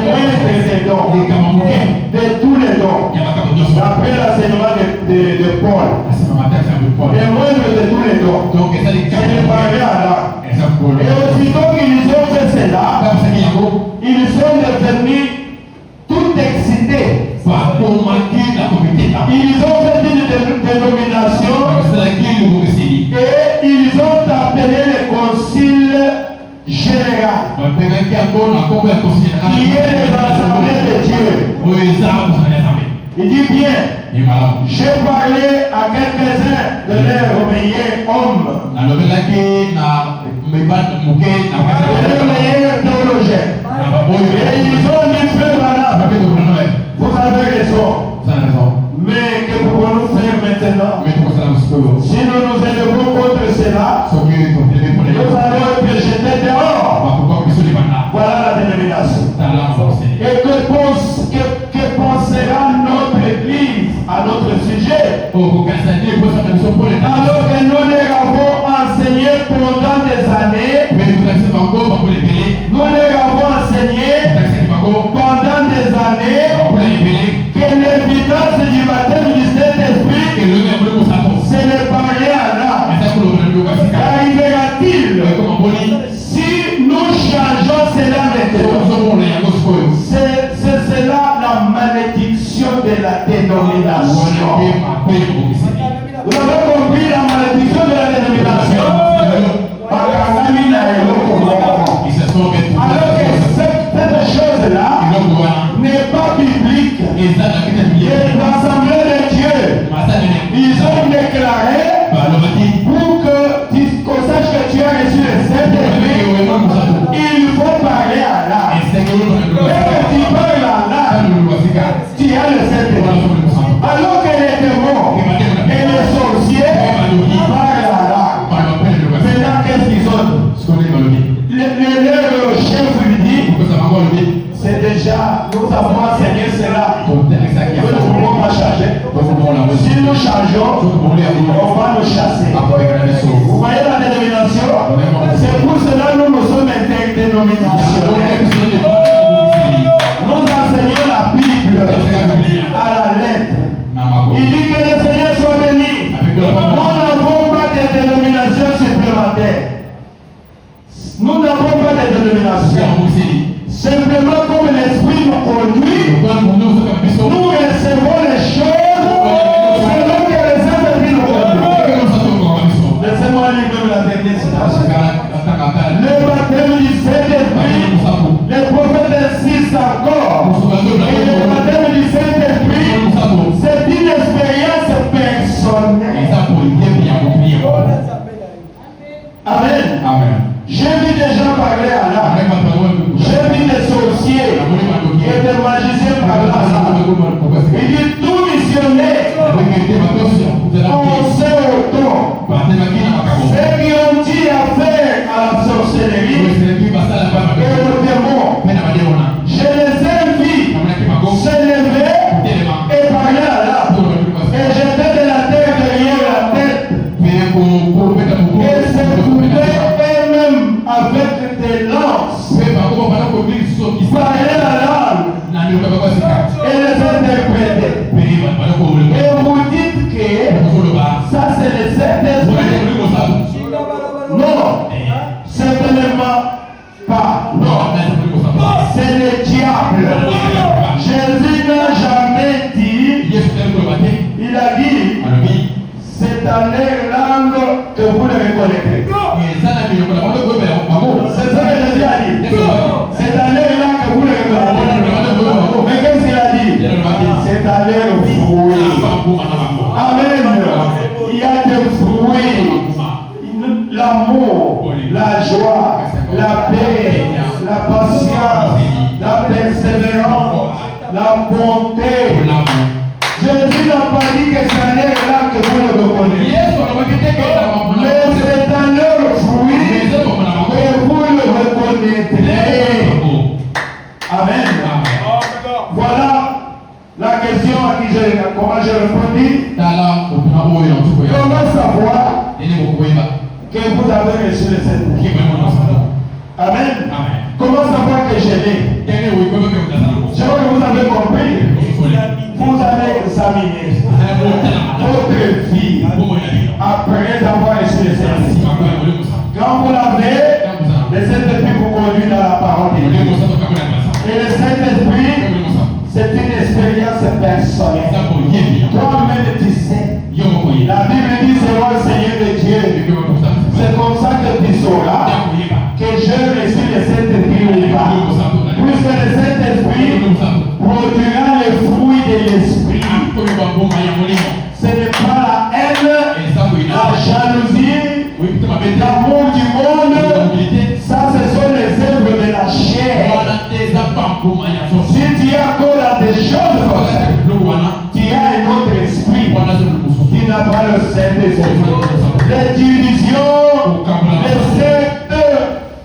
moindres des dons. De tous les dons. Après l'enseignement de Paul. Les moindres de tous les dons. C'est de parler à l'âme. Et aussitôt qu'ils ont fait cela, ils sont devenus tout excités. Ils ont fait une dénomination et ils ont appelé le concile général, qui est les assemblées de Dieu. Il dit bien, j'ai parlé à quelques-uns de leurs meilleurs hommes, de leurs meilleurs théologiens. Et ils ont dit, frère Branham, vous avez raison. Mais que pouvons-nous faire maintenant? Si nous nous élevons contre cela, nous allons être jetés dehors. Voilà la dénomination. Et que pensera notre Église à notre sujet? Alors que nous les avons enseigné pendant des années, nous les avons enseigné pendant des années que l'évidence du baptême du Saint-Esprit, c'est le parler à l'âme. Qu'arrivera-t-il si nous changeons cela maintenant? C'est cela la malédiction de la dénomination. Vous avez compris la malédiction de la dénomination? Alors que cette chose-là n'est pas biblique. Et l'Assemblée de Dieu, ils ont déclaré pour qu'on sache que tu as reçu le Saint-Esprit, il faut parler à l'âme. Et que tu parles à l'âme, tu as le Saint-Esprit. Alors que les démons et les sorciers parlent à l'âme. Maintenant, qu'est-ce qu'ils ont? Le chef lui dit, c'est déjà, nous avons enseigné cela. Nous ne pouvons pas changer. Si nous changeons, on va nous chasser. Vous voyez la dénomination? C'est pour cela que nous sommes interdénomination. Nous enseignons la Bible à la lettre. Il dit que le Seigneur soit béni. Nous n'avons pas de dénomination supplémentaire. Nous n'avons pas de dénomination. Simplement comme l'Esprit nous conduit, nous recevons les choses selon que le Saint-Esprit nous conduit. Laissez-moi lire la dernière citation. Le baptême du Saint-Esprit, les prophètes insistent encore. Et le baptême du Saint-Esprit, c'est une expérience personnelle. Amen. J'ai vu des gens parler à l'âme. J'ai vu des sorciers et des magiciens parler à l'âme. Il dit tout missionnaire, on sait autant. Ceux qui ont dit affaire à la sorcellerie et au démon, je les invite se lever et parler à l'âme. Et jeter de la terre derrière la tête. Et se couper eux-mêmes avec des lances. Parler à l'âme et les interpréter. Et vous dites que ça c'est le Saint-Esprit. Non, certainement pas. Non, c'est le diable. Jésus a dit, c'est dans les langues que vous le reconnaîtrez. C'est ça que Jésus a dit. C'est dans les langues que vous le reconnaîtrez. Mais qu'est-ce qu'il a dit? C'est dans les fruits. Amen. Il y a des fruits. L'amour, la joie, la paix, la patience, la persévérance, la bonté. Jésus n'a pas dit que c'est dans les langues que vous le reconnaissez. Mais c'est dans leurs fruits que vous le reconnaîtrez. Amen. Voilà la question à qui comment je répondis. Comment savoir que vous avez reçu le Saint-Esprit? Amen. Comment savoir que je l'ai? Je vois que vous avez compris. Vous allez examiner votre vie après avoir reçu le Saint-Esprit. Quand vous l'avez, le Saint-Esprit vous conduit dans la parole de Dieu. Et le Saint-Esprit, c'est une expérience personnelle. Toi-même tu sais. La Bible dit selon le Seigneur de Dieu. C'est comme ça que tu sauras que j'ai reçu le Saint-Esprit ou pas. Puisque le Saint-Esprit produira les fruits de l'Esprit. Ce n'est pas la haine, la jalousie, l'amour du monde. Ça, ce sont les œuvres de la chair. Si tu as encore à des choses comme ça, tu as un autre esprit. Tu n'as pas le Saint-Esprit. Les divisions, les sectes,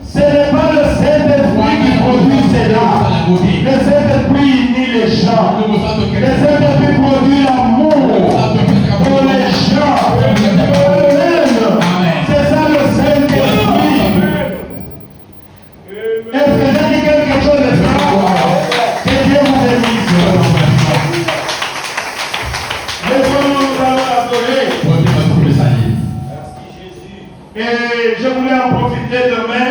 ce n'est pas le Saint-Esprit qui produit cela. Le Saint-Esprit unit les gens. Le Saint-Esprit produit l'amour pour les gens. C'est ça le Saint-Esprit. Est-ce que j'ai dit quelque chose de ça? Que Dieu vous bénisse. Laissons-nous nous adorer. Et je voulais en profiter demain.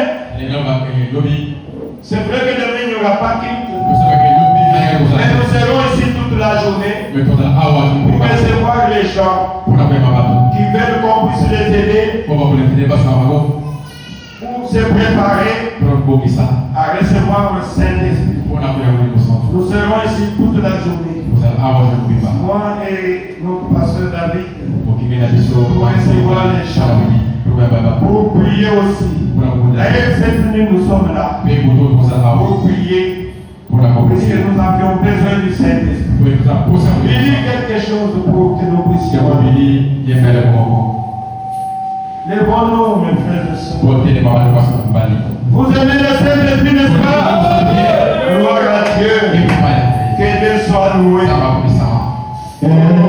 C'est vrai que demain il n'y aura pas quitte. Mais nous serons ici toute la journée pour recevoir les gens qui veulent qu'on puisse les aider pour se préparer à recevoir le Saint-Esprit. Nous serons ici toute la journée. Moi et notre pasteur David pour recevoir les gens, pour prier aussi. D'ailleurs, cette nuit nous sommes là pour prier. Puisque nous avions besoin du Saint-Esprit. Il dit quelque chose pour que nous puissions. Lèvons-nous, mes frères et sœurs. Vous aimez le Saint-Esprit, n'est-ce pas? Gloire à Dieu. Que Dieu soit loué. Être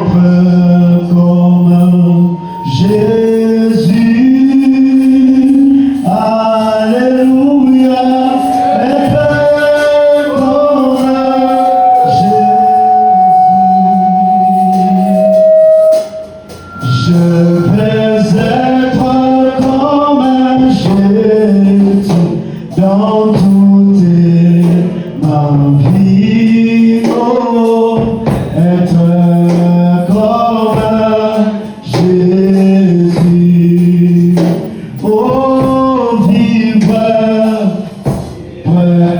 comme Jésus. Alléluia. Être comme Jésus. Je veux être comme Jésus dans toute ma vie. Oh, être comme Jésus. Oh, vivre près.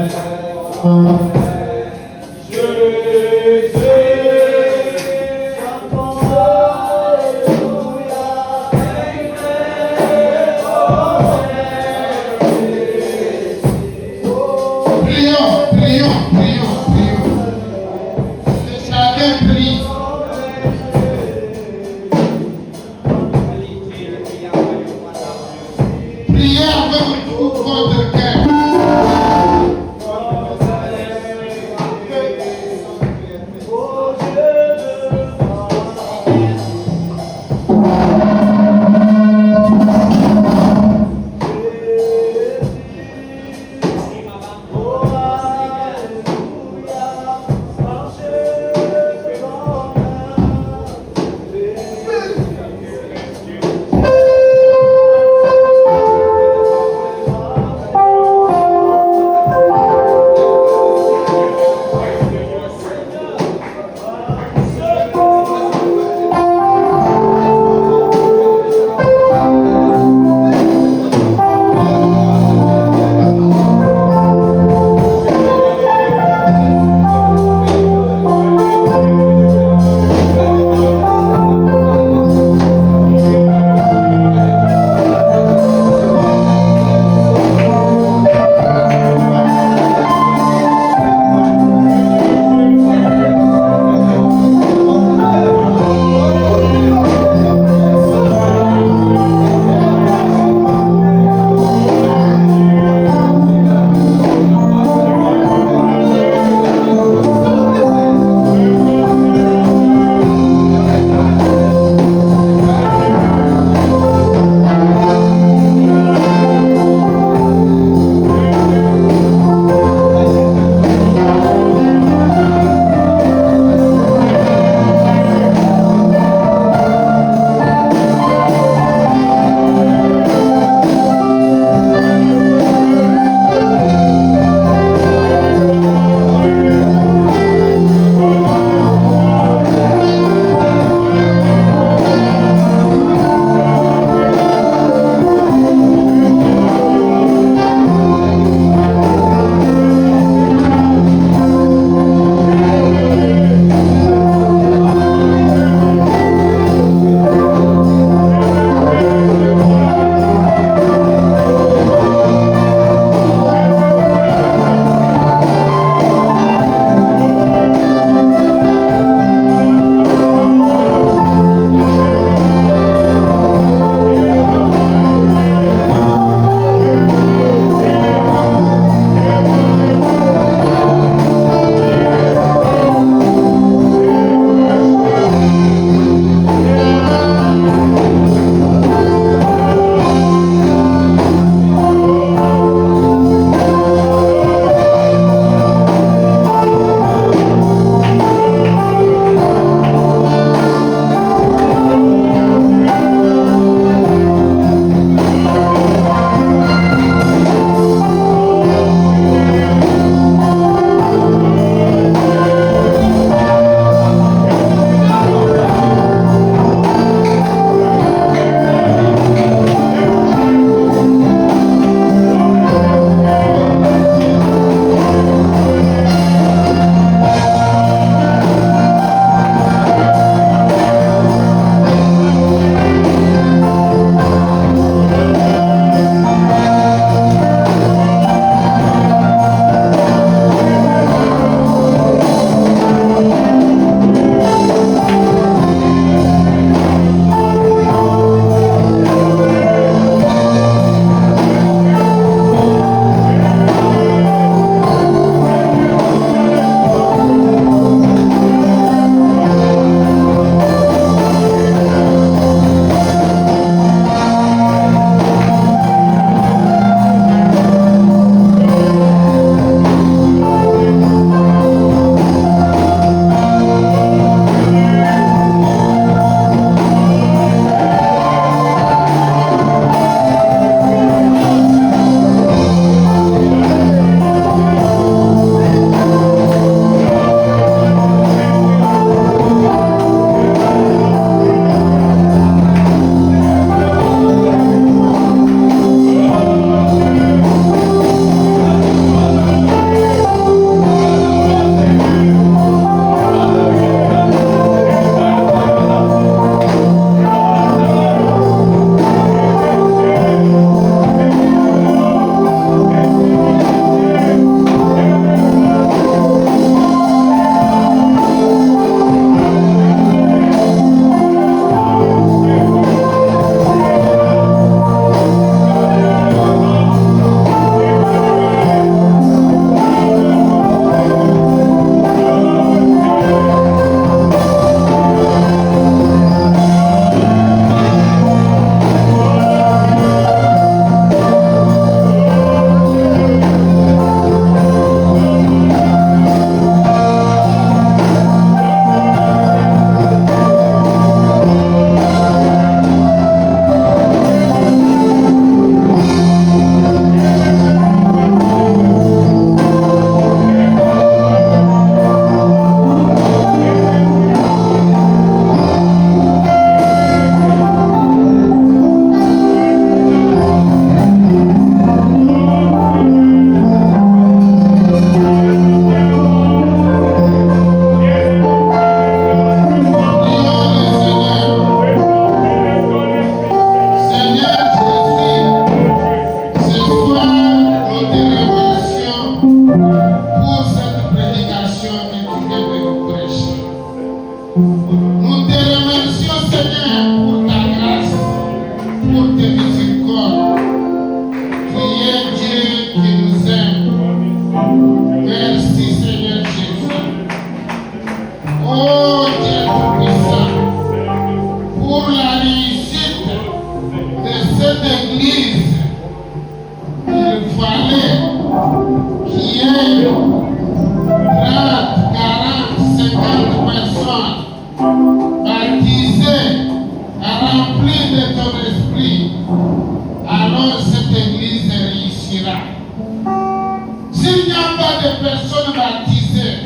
des personnes baptisées,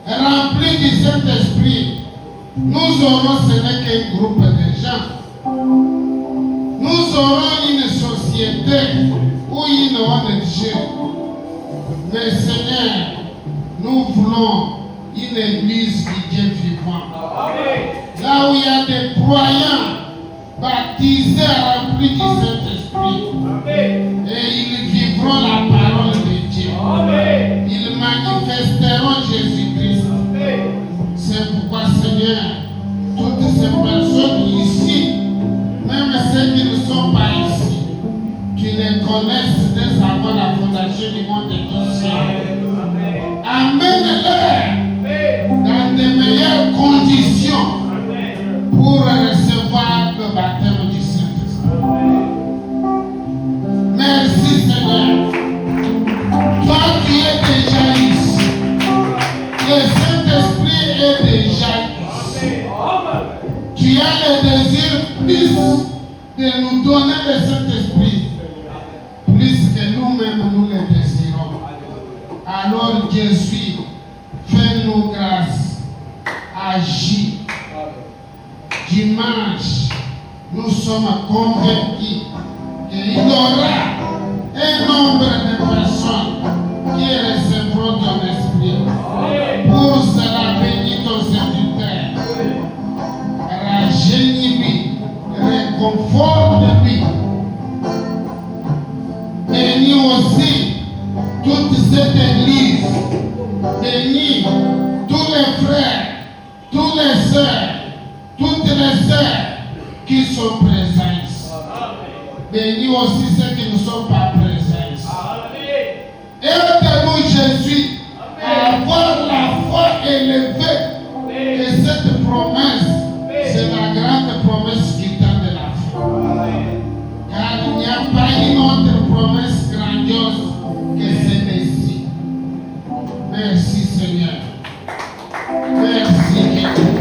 remplies du Saint-Esprit, nous aurons ce n'est qu'un groupe de gens. Nous aurons une société où il y aura de Dieu. Mais Seigneur, nous voulons une église du Dieu vivant. Là où il y a des croyants baptisés, remplis du Saint-Esprit. Et ils vivront la parole de Dieu. Ils manifesteront Jésus-Christ. C'est pourquoi, Seigneur, toutes ces personnes ici, même ceux qui ne sont pas ici, tu les connaisses dès avant la fondation du monde et du ciel. Amène-les dans de meilleures conditions pour recevoir le baptême du Saint-Esprit. Merci Seigneur. Toi tu es déjà ici. Le Saint-Esprit est déjà ici. Tu as le désir plus de nous donner le Saint-Esprit, plus que nous-mêmes nous le désirons. Alors Jésus, fais-nous grâce, agis. Dimanche, nous sommes convaincus qu'il y aura un nombre de personnes qui recevront ton esprit. Pour cela, bénis ton serviteur. Rajeunis-lui, réconforte-lui. Bénis aussi toute cette église. Bénis tous les frères, tous les sœurs, toutes les sœurs qui sont présents ici. Bénis aussi ceux qui ne sont pas présents ici. Aide-nous, Jésus, à avoir la foi élevée. Et cette promesse, c'est la grande promesse qui tend de la foi. Car il n'y a pas une autre promesse grandiose que celle-ci. Merci Seigneur. Merci Jésus.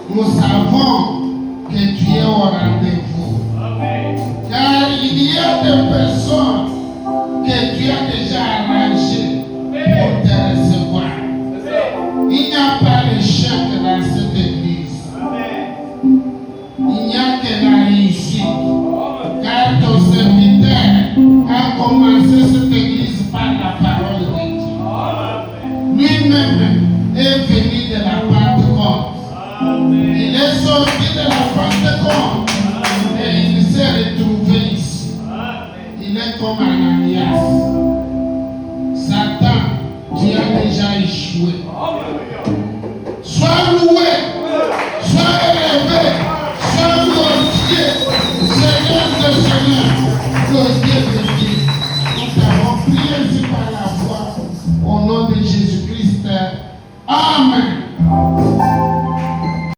Nous savons que tu es au rendez-vous. Car il y a des personnes que tu as déjà arrangées pour te recevoir. Il n'y a pas d'échec dans cette église. Il n'y a que la réussite. Car ton serviteur a commencé cette église par la parole de Dieu. Lui-même est venu de la Pentecôte. Il est sorti de la Pentecôte et il s'est retrouvé ici. Il est comme Ananias. Satan, tu as déjà échoué. Sois loué